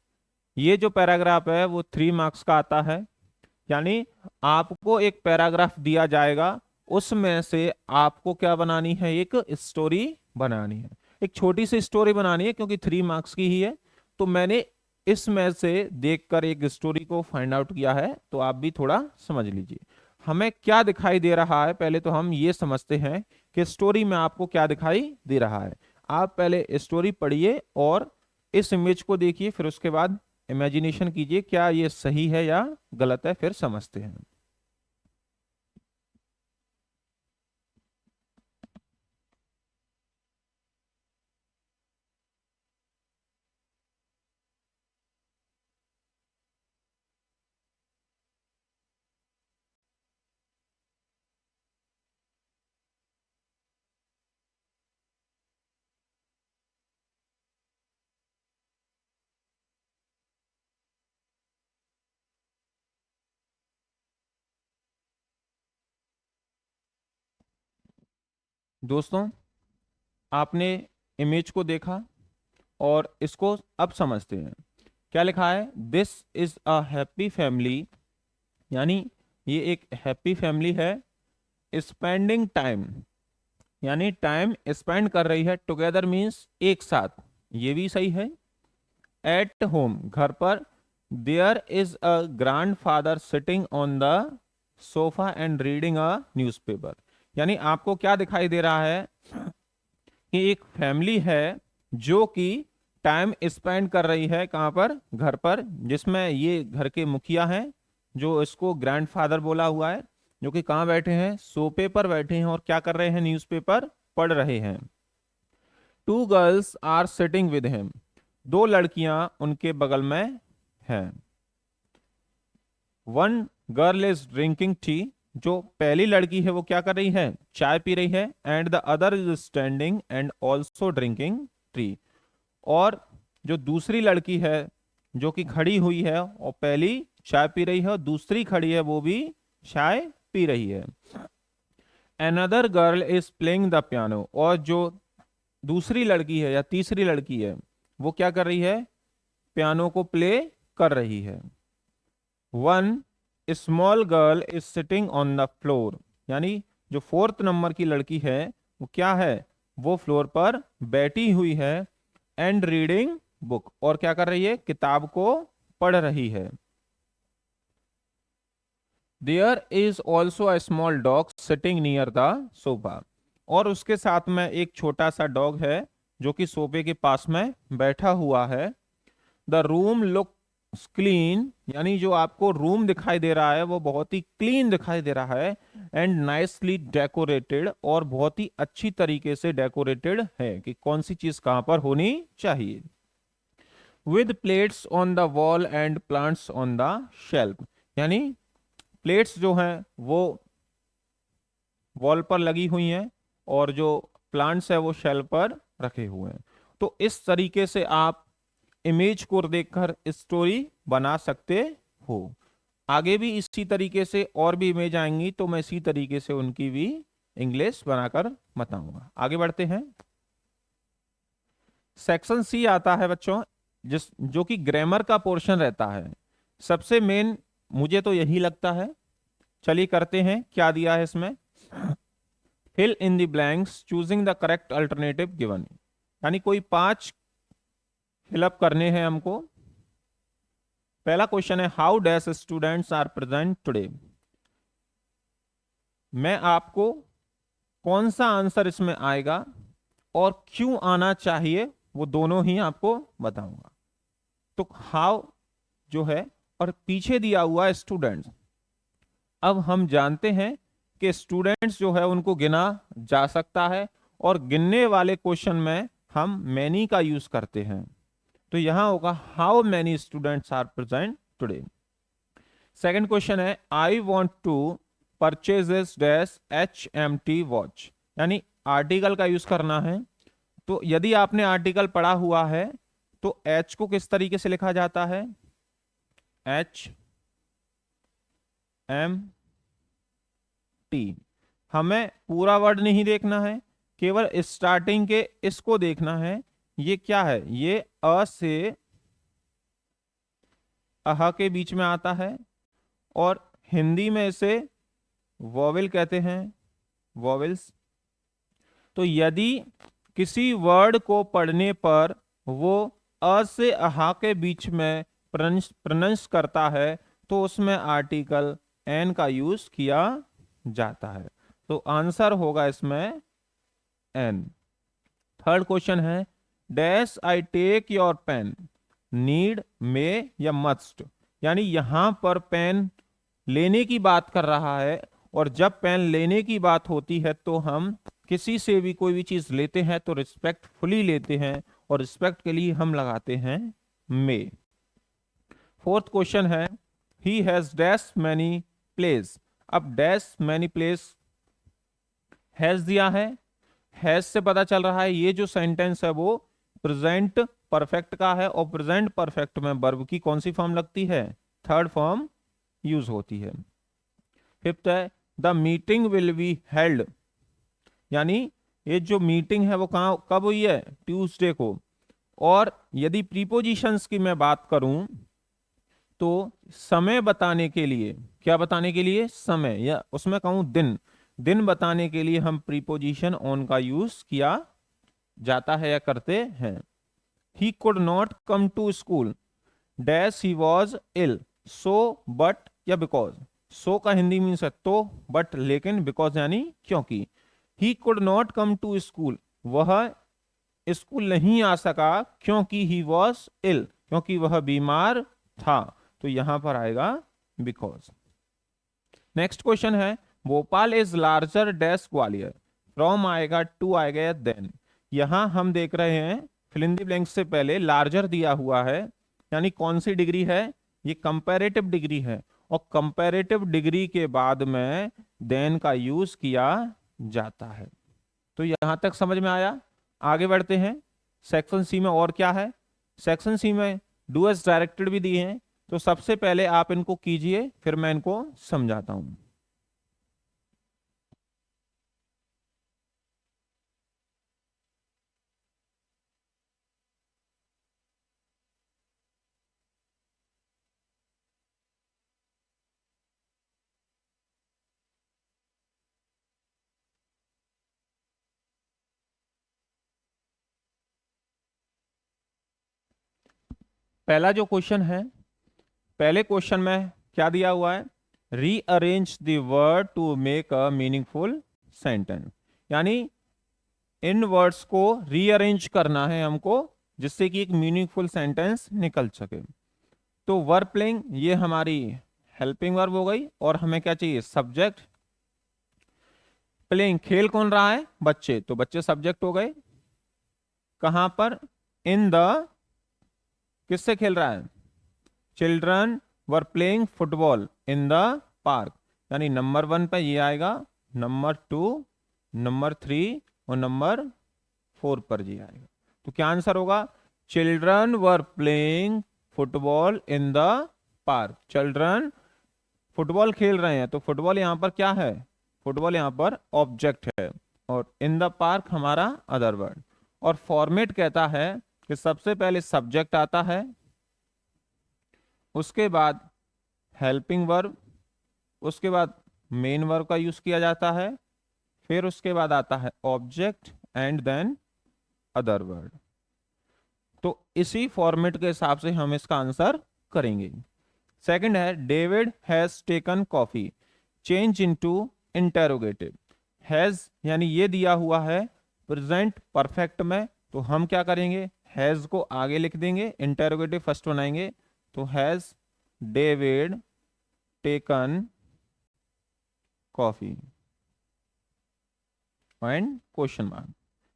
ये जो पैराग्राफ है वो 3 मार्क्स का आता है। यानी आपको एक पैराग्राफ दिया जाएगा, उसमें से आपको क्या बनानी है, एक स्टोरी बनानी है, एक छोटी सी स्टोरी बनानी है, क्योंकि 3 मार्क्स की ही है। तो मैंने इसमें से देखकर एक स्टोरी को फाइंड आउट किया है, तो आप भी थोड़ा समझ लीजिए हमें क्या दिखाई दे रहा है। पहले तो हम ये समझते हैं कि स्टोरी में आपको क्या दिखाई दे रहा है। आप पहले स्टोरी पढ़िए और इस इमेज को देखिए, फिर उसके बाद इमेजिनेशन कीजिए क्या ये सही है या गलत है, फिर समझते हैं। दोस्तों, आपने इमेज को देखा और इसको अब समझते हैं। क्या लिखा है, this is a happy family, यानी ये एक हैप्पी फैमिली है, स्पेंडिंग टाइम, यानी टाइम स्पेंड कर रही है, टुगेदर मीन्स एक साथ, ये भी सही है। एट होम, घर पर, there is a grand father sitting on the sofa and reading a newspaper, यानी आपको क्या दिखाई दे रहा है कि एक फैमिली है जो कि टाइम स्पेंड कर रही है, कहाँ पर, घर पर, जिसमें ये घर के मुखिया हैं, जो इसको ग्रैंडफादर बोला हुआ है, जो कि कहाँ बैठे हैं, सोफे पर बैठे हैं और क्या कर रहे हैं, न्यूज़पेपर पढ़ रहे हैं। 2 girls are sitting with him, 2 लड़कियां उनके बगल में हैं। 1 गर्ल इज ड्रिंकिंग टी, जो पहली लड़की है वो क्या कर रही है, चाय पी रही है। And the other is standing and also drinking tea, और जो दूसरी लड़की है जो कि खड़ी हुई है, और पहली चाय पी रही है और दूसरी खड़ी है वो भी चाय पी रही है। Another girl is playing the piano, और जो दूसरी लड़की है या तीसरी लड़की है वो क्या कर रही है, पियानो को प्ले कर रही है। 1 small girl is sitting on the floor, यानी जो 4th नंबर की लड़की है वो क्या है, वो फ्लोर पर बैठी हुई है। एंड रीडिंग बुक, और क्या कर रही है, किताब को पढ़ रही है। There is also a small dog sitting near the sofa, और उसके साथ में एक छोटा सा डॉग है जो कि सोफे के पास में बैठा हुआ है। द रूम लुक्स क्लीन, यानी जो आपको रूम दिखाई दे रहा है वो बहुत ही क्लीन दिखाई दे रहा है। एंड नाइसली डेकोरेटेड, और बहुत ही अच्छी तरीके से डेकोरेटेड है, कि कौन सी चीज कहां पर होनी चाहिए। With plates on the wall and plants on the shelf, यानी प्लेट्स जो हैं वो वॉल पर लगी हुई हैं और जो प्लांट्स है वो शेल्फ पर रखे हुए हैं। तो इस तरीके से आप इमेज को देखकर स्टोरी बना सकते हो। आगे भी इसी तरीके से और भी इमेज आएंगी तो मैं इसी तरीके से उनकी भी इंग्लिश बनाकर बताऊंगा। आगे बढ़ते हैं। सेक्शन सी आता है बच्चों, जिस जो कि ग्रामर का पोर्शन रहता है। सबसे मेन मुझे तो यही लगता है। चलिए करते हैं, क्या दिया है इसमें, fill in the blanks choosing the correct alternative given, यानी कोई 5 फिलअप करने हैं हमको। पहला क्वेश्चन है, how dash students are present today. मैं आपको कौन सा आंसर इसमें आएगा और क्यों आना चाहिए वो दोनों ही आपको बताऊंगा। तो हाउ जो है और पीछे दिया हुआ स्टूडेंट्स, अब हम जानते हैं कि स्टूडेंट्स जो है उनको गिना जा सकता है, और गिनने वाले क्वेश्चन में हम मैनी का यूज करते हैं। तो यहां होगा how many students are present today. Second question है, I want to purchase dash HMT watch, यानी आर्टिकल का यूज करना है। तो यदि आपने आर्टिकल पढ़ा हुआ है तो एच को किस तरीके से लिखा जाता है, HMT। हमें पूरा वर्ड नहीं देखना है, केवल स्टार्टिंग के इसको देखना है। ये क्या है, ये अ से अह के बीच में आता है, और हिंदी में इसे वॉवेल कहते हैं, वॉवेल्स। तो यदि किसी वर्ड को पढ़ने पर वो अ से अहा के बीच में प्रोनाउंस करता है तो उसमें आर्टिकल एन का यूज किया जाता है। तो आंसर होगा इसमें एन। थर्ड क्वेश्चन है, dash I take your pen, need, may या मस्ट। यानी यहां पर पेन लेने की बात कर रहा है, और जब पेन लेने की बात होती है तो हम किसी से भी कोई भी चीज लेते हैं तो रिस्पेक्टफुली लेते हैं, और रिस्पेक्ट के लिए हम लगाते हैं मे। फोर्थ क्वेश्चन है, he has dash many place. अब डैश मैनी प्लेस हैज दिया है, हैज से पता चल रहा है ये जो सेंटेंस है वो प्रेजेंट परफेक्ट का है, और प्रेजेंट परफेक्ट में वर्ब की कौन सी फॉर्म लगती है, थर्ड फॉर्म यूज होती है। फिफ्थ है, the meeting will be held. यानी ये जो मीटिंग है वो कहाँ कब हुई है, ट्यूसडे को। और यदि प्रीपोजिशंस की मैं बात करूं तो समय बताने के लिए, क्या बताने के लिए, समय, या उसमें कहूं दिन, दिन बताने के लिए हम प्रीपोजिशन ऑन का यूज किया जाता है या करते हैं। He could not come to school, dash he was ill, so, but या बिकॉज। सो का हिंदी मीन्स है तो, बट लेकिन, बिकॉज यानी क्योंकि। He could not come to school, वह स्कूल नहीं आ सका क्योंकि ही वॉज इल, क्योंकि वह बीमार था। तो यहां पर आएगा बिकॉज। नेक्स्ट क्वेश्चन है, Bhopal is larger dash Gwalior, from आएगा, टू आएगा या देन। यहां हम देख रहे हैं फिल इन द ब्लैंक्स से पहले लार्जर दिया हुआ है, यानी कौन सी डिग्री है, ये कंपैरेटिव डिग्री है, और कंपैरेटिव डिग्री के बाद में देन का यूज किया जाता है। तो यहां तक समझ में आया। आगे बढ़ते हैं, सेक्शन सी में और क्या है। सेक्शन सी में डू एज डायरेक्टेड भी दिए हैं, तो सबसे पहले आप इनको कीजिए, फिर मैं इनको समझाता हूं। पहला जो क्वेश्चन है, पहले क्वेश्चन में क्या दिया हुआ है, rearrange the word to make a meaningful sentence. यानी इन वर्ड्स को रीअरेंज करना है हमको, जिससे कि एक मीनिंगफुल सेंटेंस निकल सके। तो वर्ब प्लेइंग ये हमारी हेल्पिंग वर्ब हो गई, और हमें क्या चाहिए, सब्जेक्ट। प्लेइंग खेल कौन रहा है, बच्चे, तो बच्चे सब्जेक्ट हो गए। कहां पर, इन द, किससे खेल रहा है, children were playing football in the park. यानी नंबर 1 पे ये आएगा, नंबर 2, नंबर 3 और नंबर 4 पर ये आएगा। तो क्या आंसर होगा, children were playing football in the park. Children football खेल रहे हैं, तो फुटबॉल यहां पर क्या है, फुटबॉल यहां पर ऑब्जेक्ट है, और इन द पार्क हमारा अदर वर्ड। और फॉर्मेट कहता है कि सबसे पहले सब्जेक्ट आता है, उसके बाद हेल्पिंग वर्ब, उसके बाद मेन वर्ब का यूज किया जाता है, फिर उसके बाद आता है object, and then other word. तो इसी फॉर्मेट के हिसाब से हम इसका आंसर करेंगे। सेकंड है, David has taken coffee, change into interrogative. Has यानी ये दिया हुआ है प्रेजेंट परफेक्ट में, तो हम क्या करेंगे, हैज को आगे लिख देंगे, इंटेरोगेटिव फर्स्ट बनाएंगे। तो has David taken coffee and question mark,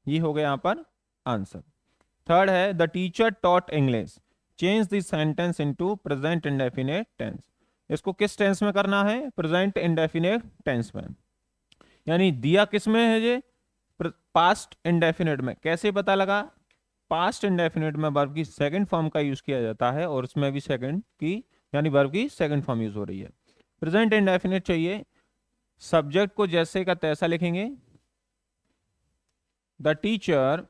ये हो गया यहां पर आंसर। थर्ड है, the teacher taught English, change the sentence into present indefinite tense. इसको किस टेंस में करना है, प्रेजेंट इंडेफिनिट टेंस में। यानी दिया किस में है ये, पास्ट इंडेफिनिट में। कैसे पता लगा, पास्ट इंडेफिनिट में वर्ब की सेकंड फॉर्म का यूज किया जाता है, और उसमें भी सेकंड की, यानी वर्ब की सेकंड फॉर्म यूज हो रही है। प्रेजेंट इंडेफिनिट चाहिए, सब्जेक्ट को जैसे का तैसा लिखेंगे, द टीचर।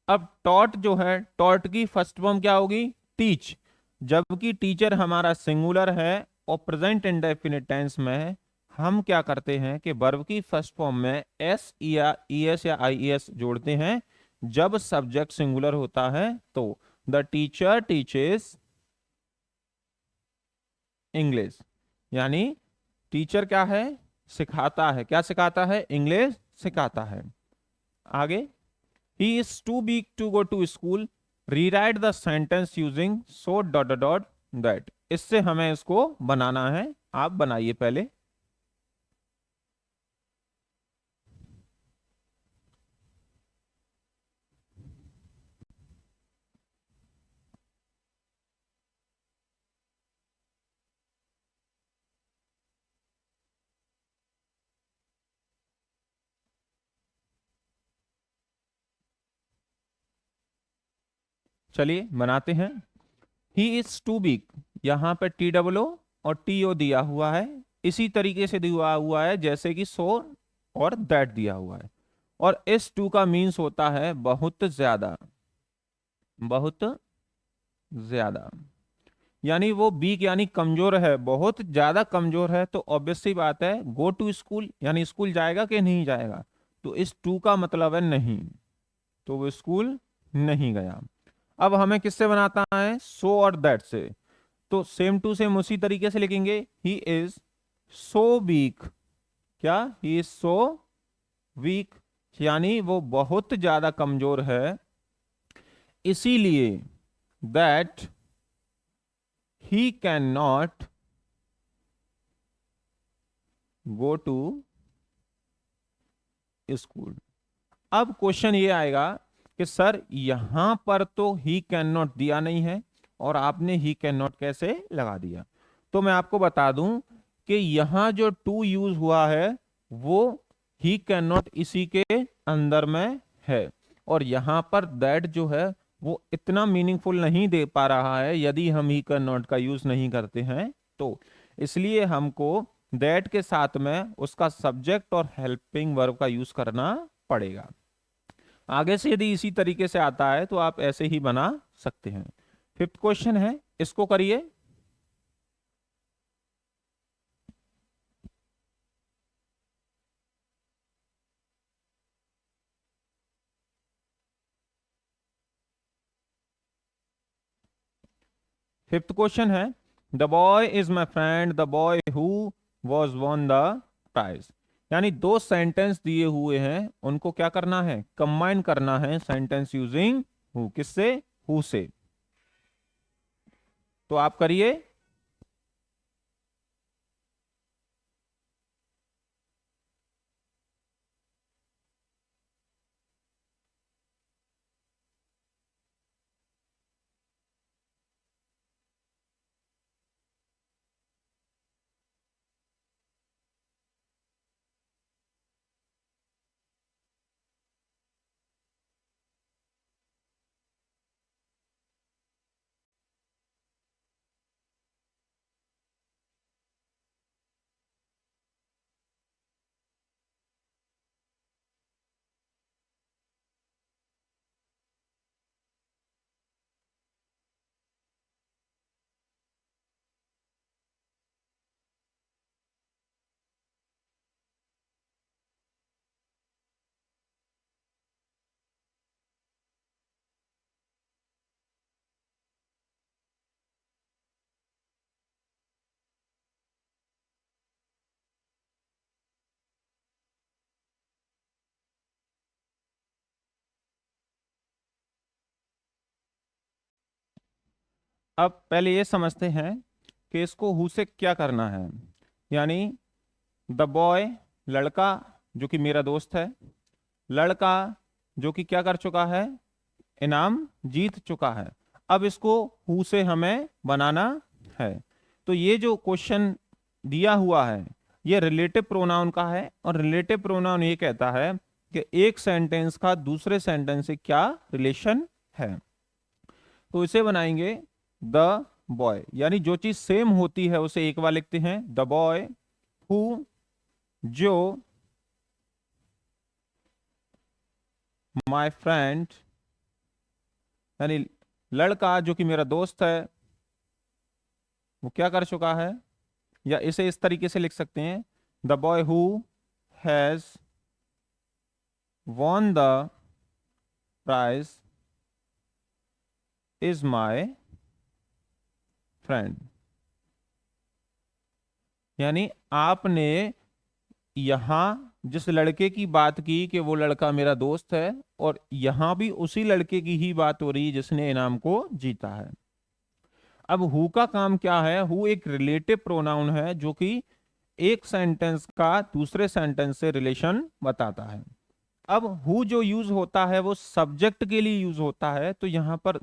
अब टॉट जो है, टॉट की फर्स्ट फॉर्म क्या होगी, टीच, जबकि टीचर हमारा सिंगुलर है, और प्रेजेंट इंडेफिनिट टेंस में हम क्या करते हैं कि वर्ब की फर्स्ट फॉर्म में एस या ई एस या आई एस जोड़ते हैं जब सब्जेक्ट सिंगुलर होता है। तो द टीचर टीचेस इंग्लिश, यानी टीचर क्या है, सिखाता है। क्या सिखाता है? इंग्लिश सिखाता है। आगे, he is too weak to go to school, rewrite the sentence using so dot dot that. इससे हमें इसको बनाना है, आप बनाइए पहले। चलिए बनाते हैं। ही इज टू वीक, यहां पर टी डबल ओ और टी ओ दिया हुआ है, इसी तरीके से दिया हुआ है जैसे कि सो और दैट दिया हुआ है। और इस टू का मीन्स होता है बहुत ज्यादा, बहुत ज्यादा। यानी वो वीक यानी कमजोर है, बहुत ज्यादा कमजोर है। तो ऑब्वियस सी बात है, गो टू स्कूल यानी स्कूल जाएगा कि नहीं जाएगा। तो इस टू का मतलब है नहीं, तो वो स्कूल नहीं गया। अब हमें किससे बनाता है? सो और दैट से। तो सेम टू सेम उसी तरीके से लिखेंगे, ही इज सो वीक। क्या? ही इज सो वीक, यानी वो बहुत ज्यादा कमजोर है, इसीलिए that he can not go to school. अब क्वेश्चन ये आएगा कि सर यहां पर तो ही कैन नॉट दिया नहीं है और आपने ही कैन नॉट कैसे लगा दिया। तो मैं आपको बता दूं कि यहां जो टू यूज हुआ है वो ही कैन नॉट इसी के अंदर में है, और यहां पर दैट जो है वो इतना मीनिंगफुल नहीं दे पा रहा है यदि हम ही कैन नॉट का यूज नहीं करते हैं। तो इसलिए हमको दैट के साथ में उसका सब्जेक्ट और हेल्पिंग वर्ब का यूज करना पड़ेगा। आगे से यदि इसी तरीके से आता है तो आप ऐसे ही बना सकते हैं। फिफ्थ क्वेश्चन है, इसको करिए। फिफ्थ क्वेश्चन है, the boy is my friend, the boy who was won the prize. यानी दो सेंटेंस दिए हुए हैं, उनको क्या करना है? कंबाइन करना है सेंटेंस यूजिंग हु। किससे? हु से। तो आप करिए। अब पहले ये समझते हैं कि इसको हु से क्या करना है। यानी द बॉय, लड़का जो कि मेरा दोस्त है, लड़का जो कि क्या कर चुका है? इनाम जीत चुका है। अब इसको हु से हमें बनाना है। तो ये जो क्वेश्चन दिया हुआ है ये रिलेटिव प्रोनाउन का है, और रिलेटिव प्रोनाउन ये कहता है कि एक सेंटेंस का दूसरे सेंटेंस से क्या रिलेशन है। तो इसे बनाएंगे द बॉय, यानी जो चीज सेम होती है उसे एक बार लिखते हैं, द बॉय हु, जो माई फ्रेंड, यानी लड़का जो कि मेरा दोस्त है, वो क्या कर चुका है? या इसे इस तरीके से लिख सकते हैं, the boy who has won the prize is my friend. यानी आपने यहां जिस लड़के की बात की कि वो लड़का मेरा दोस्त है, और यहां भी उसी लड़के की ही बात हो रही है जिसने इनाम को जीता है। अब हु का काम क्या है? हु एक रिलेटिव प्रोनाउन है जो कि एक सेंटेंस का दूसरे सेंटेंस से रिलेशन बताता है। अब हु जो यूज होता है वो सब्जेक्ट के लिए यूज होता है, तो यहां पर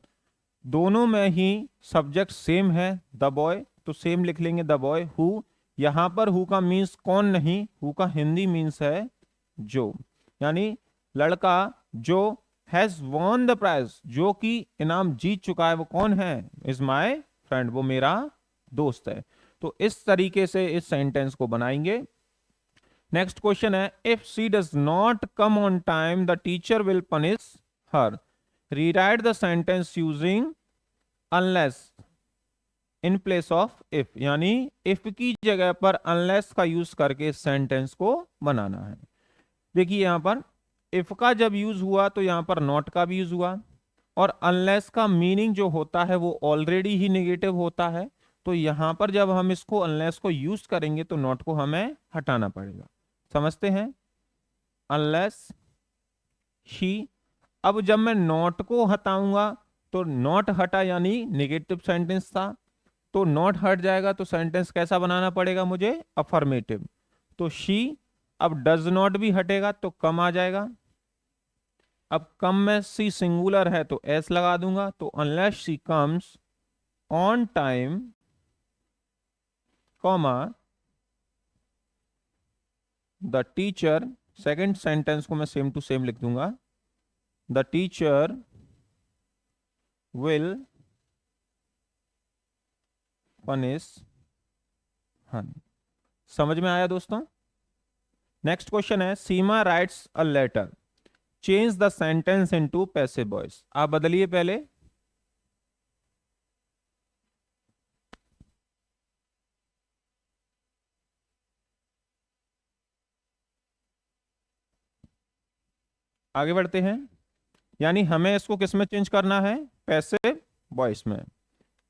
दोनों में ही सब्जेक्ट सेम है, द बॉय, तो सेम लिख लेंगे द बॉय हु। यहां पर हु का मीन्स कौन नहीं, हु का हिंदी मीन्स है जो, यानी लड़का जो हैज वॉन द प्राइज, जो कि इनाम जीत चुका है, वो कौन है? इज माई फ्रेंड, वो मेरा दोस्त है। तो इस तरीके से इस सेंटेंस को बनाएंगे। नेक्स्ट क्वेश्चन है, if she does not come on time the teacher will punish her. Rewrite the sentence using unless in place of if, यानी इफ की जगह पर अनलेस का यूज करके इस सेंटेंस को बनाना है। देखिए यहां पर इफ का जब यूज हुआ तो यहां पर नॉट का भी यूज हुआ, और अनलेस का मीनिंग जो होता है वो ऑलरेडी ही नेगेटिव होता है, तो यहां पर जब हम इसको अनलेस को यूज करेंगे तो नॉट को हमें हटाना पड़ेगा। समझते हैं? अनलेस शी, अब जब मैं नॉट को हटाऊंगा तो नॉट हटा यानी नेगेटिव सेंटेंस था, तो नॉट हट जाएगा तो सेंटेंस कैसा बनाना पड़ेगा मुझे? अफर्मेटिव। तो शी, अब डज नॉट भी हटेगा तो कम आ जाएगा। अब कम में सी सिंगुलर है तो एस लगा दूंगा, तो unless she comes on time comma the teacher, second sentence को मैं सेम टू सेम लिख दूंगा, the teacher will punish her. समझ में आया दोस्तों? नेक्स्ट क्वेश्चन है, Seema writes a letter, change the sentence into passive voice. आप बदलिए पहले। आगे बढ़ते हैं, यानी हमें इसको किस में चेंज करना है? पैसिव वॉइस में।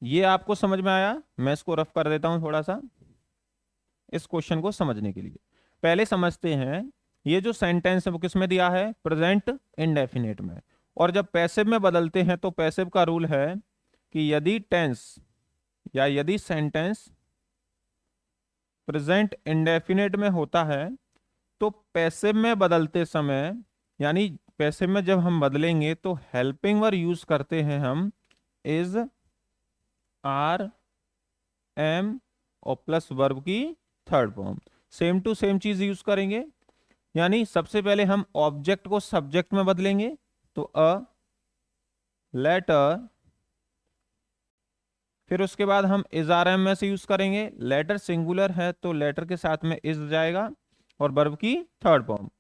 ये आपको समझ में आया? मैं इसको रफ कर देता हूं थोड़ा सा इस क्वेश्चन को समझने के लिए। पहले समझते हैं, ये जो सेंटेंस है वो किस में दिया है? प्रेजेंट इंडेफिनिट में। और जब पैसिव में बदलते हैं तो पैसिव का रूल है कि यदि टेंस या यदि सेंटेंस प्रेजेंट इंडेफिनिट में होता है तो पैसिव में बदलते समय, यानी पैसिव में जब हम बदलेंगे तो हेल्पिंग वर्ब यूज करते हैं हम, इज, आर, एम और प्लस वर्ब की third form. Same to same चीज यूज करेंगे, यानी सबसे पहले हम ऑब्जेक्ट को सब्जेक्ट में बदलेंगे, तो अ लेटर, फिर उसके बाद हम इज आर एम में से यूज करेंगे, लेटर सिंगुलर है तो लेटर के साथ में इज जाएगा, और वर्ब की थर्ड फॉर्म।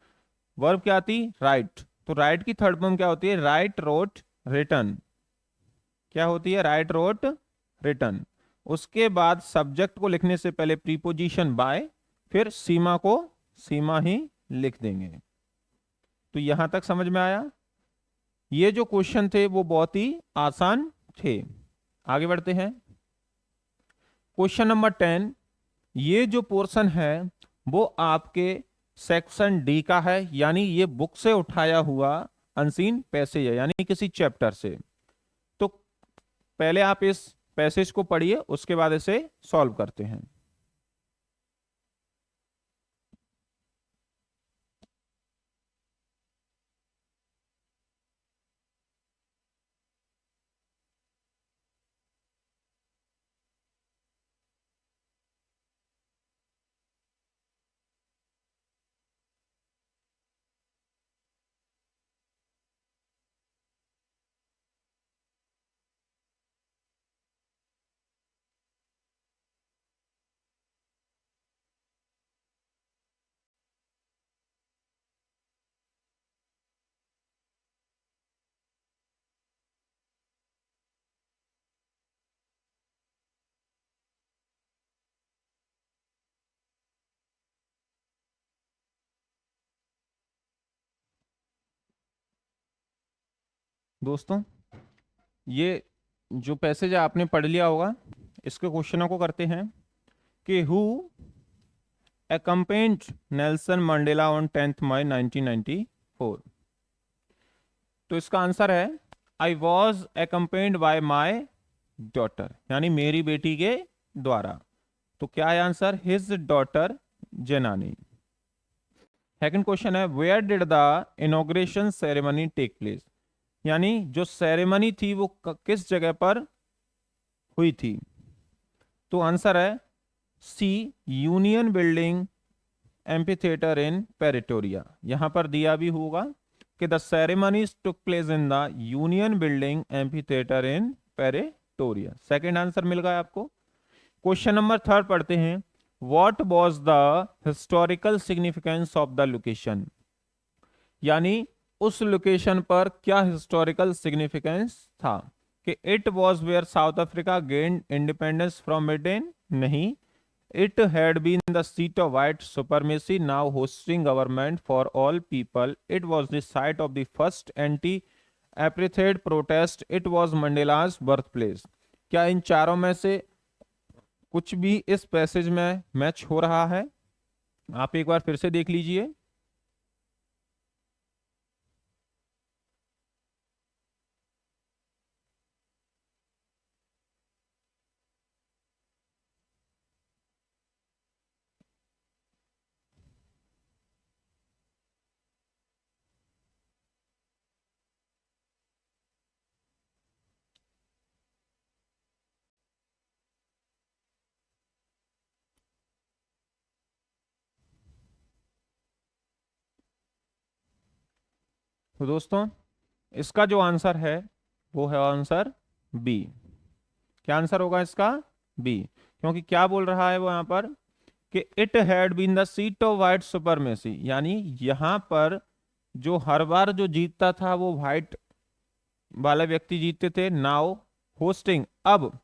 वर्ब क्या आती? राइट, तो राइट की थर्ड फॉर्म क्या होती है? Write, wrote, written. क्या होती है? Write, wrote, written. उसके बाद सब्जेक्ट को लिखने से पहले प्रीपोजिशन बाय, फिर सीमा को सीमा ही लिख देंगे। तो यहां तक समझ में आया? ये जो क्वेश्चन थे वो बहुत ही आसान थे। आगे बढ़ते हैं, क्वेश्चन नंबर 10। ये जो पोर्शन है वो आपके सेक्शन डी का है, यानी ये बुक से उठाया हुआ अनसीन पैसेज है, यानी किसी चैप्टर से। तो पहले आप इस पैसेज को पढ़िए, उसके बाद इसे सॉल्व करते हैं। दोस्तों ये जो पैसेज आपने पढ़ लिया होगा, इसके क्वेश्चनों को करते हैं कि who accompanied Nelson Mandela on 10 May 1994। तो इसका आंसर है I was accompanied by my daughter, यानी मेरी बेटी के द्वारा। तो क्या है answer? His daughter Zenani. Second question है where did the inauguration ceremony take place, यानी जो सेरेमनी थी वो किस जगह पर हुई थी? तो आंसर है C union building amphitheatre in Pretoria. यहां पर दिया भी होगा कि the ceremonies took place in the union building amphitheatre in Pretoria. Second answer मिल गया आपको। क्वेश्चन नंबर थर्ड पढ़ते हैं what was the historical significance of the location, यानी उस लोकेशन पर क्या हिस्टोरिकल सिग्निफिकेंस था? कि it was where South Africa gained independence from Britain, नहीं। It had been the seat of white supremacy now hosting government for all people, it was the site of the first anti apartheid protest, it was Mandela's birth place. क्या इन चारों में से कुछ भी इस passage में मैच हो रहा है? आप एक बार फिर से देख लीजिए। तो दोस्तों इसका जो आंसर है वो है आंसर बी। क्या आंसर होगा इसका? बी। क्योंकि क्या बोल रहा है वो यहां पर कि it had been the seat of white supremacy, यानी यहां पर जो हर बार जो जीतता था वो व्हाइट वाले व्यक्ति जीतते थे। नाउ होस्टिंग, अब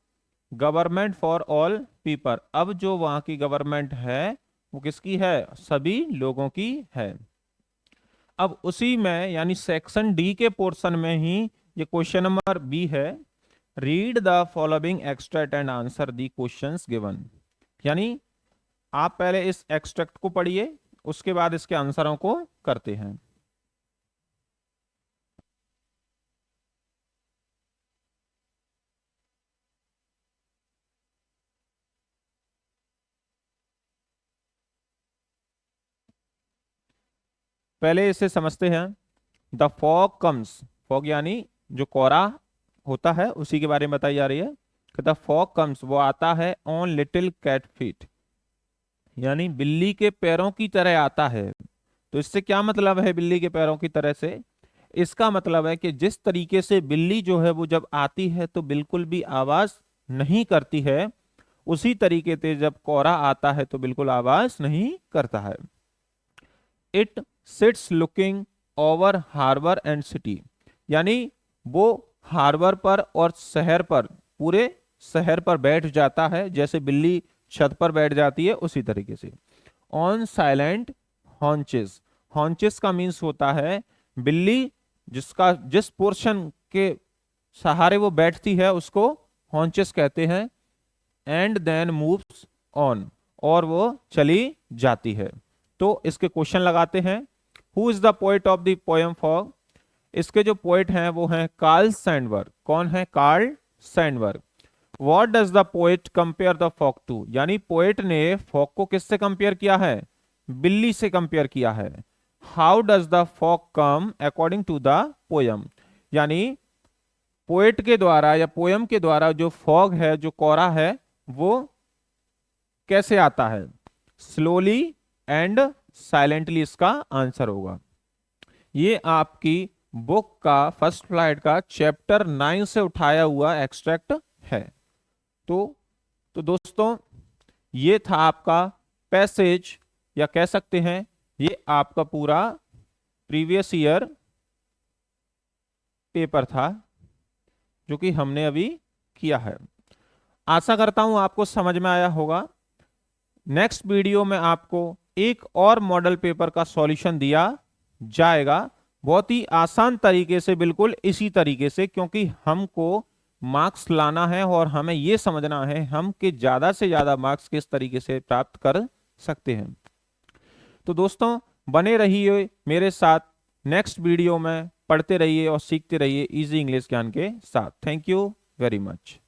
गवर्नमेंट फॉर ऑल पीपल, अब जो वहां की गवर्नमेंट है वो किसकी है? सभी लोगों की है। अब उसी में यानी सेक्शन डी के पोर्शन में ही ये क्वेश्चन नंबर बी है, read the following extract and answer the questions given. यानी आप पहले इस एक्सट्रैक्ट को पढ़िए, उसके बाद इसके आंसरों को करते हैं। पहले इसे समझते हैं। द फॉग कम्स, फॉग यानी जो कोहरा होता है उसी के बारे में बताई जा रही है कि द फॉग कम्स, वो आता है ऑन लिटिल कैट फीट, यानी बिल्ली के पैरों की तरह आता है। तो इससे क्या मतलब है बिल्ली के पैरों की तरह से? इसका मतलब है कि जिस तरीके से बिल्ली जो है वो जब आती है तो बिल्कुल भी आवाज नहीं करती है, उसी तरीके से जब कोहरा आता है तो बिल्कुल आवाज नहीं करता है। It sits looking over harbour and city, यानी वो हार्बर पर और शहर पर, पूरे शहर पर बैठ जाता है, जैसे बिल्ली छत पर बैठ जाती है उसी तरीके से। ऑन साइलेंट हॉन्चेस, हॉन्चेस का मीन्स होता है बिल्ली जिसका जिस पोर्शन के सहारे वो बैठती है उसको हॉन्चेस कहते हैं। एंड देन मूव्स ऑन, और वो चली जाती है। तो इसके क्वेश्चन लगाते हैं। Who is the poet of the poem fog? इसके जो पोएट हैं वो हैं कार्ल सैंडबर्ग। कौन है? Carl Sandburg. What does the poet compare the fog to? यानी पोएट ने फॉग को किससे कंपेयर किया है? बिल्ली से कंपेयर किया है। How does the fog come according to the poem? यानी पोएट के द्वारा या पोएम के द्वारा जो फॉग है, जो कोहरा है, वो कैसे आता है? स्लोली एंड साइलेंटली इसका आंसर होगा। ये आपकी बुक का फर्स्ट फ्लाइट का चैप्टर 9 से उठाया हुआ एक्सट्रैक्ट है। तो दोस्तों ये था आपका पैसेज, या कह सकते हैं ये आपका पूरा प्रीवियस ईयर पेपर था जो कि हमने अभी किया है। आशा करता हूं आपको समझ में आया होगा। नेक्स्ट वीडियो में आपको एक और मॉडल पेपर का सॉल्यूशन दिया जाएगा, बहुत ही आसान तरीके से, बिल्कुल इसी तरीके से, क्योंकि हमको मार्क्स लाना है और हमें यह समझना है हम कि ज्यादा से ज्यादा मार्क्स किस तरीके से प्राप्त कर सकते हैं। तो दोस्तों बने रहिए मेरे साथ, नेक्स्ट वीडियो में पढ़ते रहिए और सीखते रहिए इजी इंग्लिश ज्ञान के साथ। Thank you very much.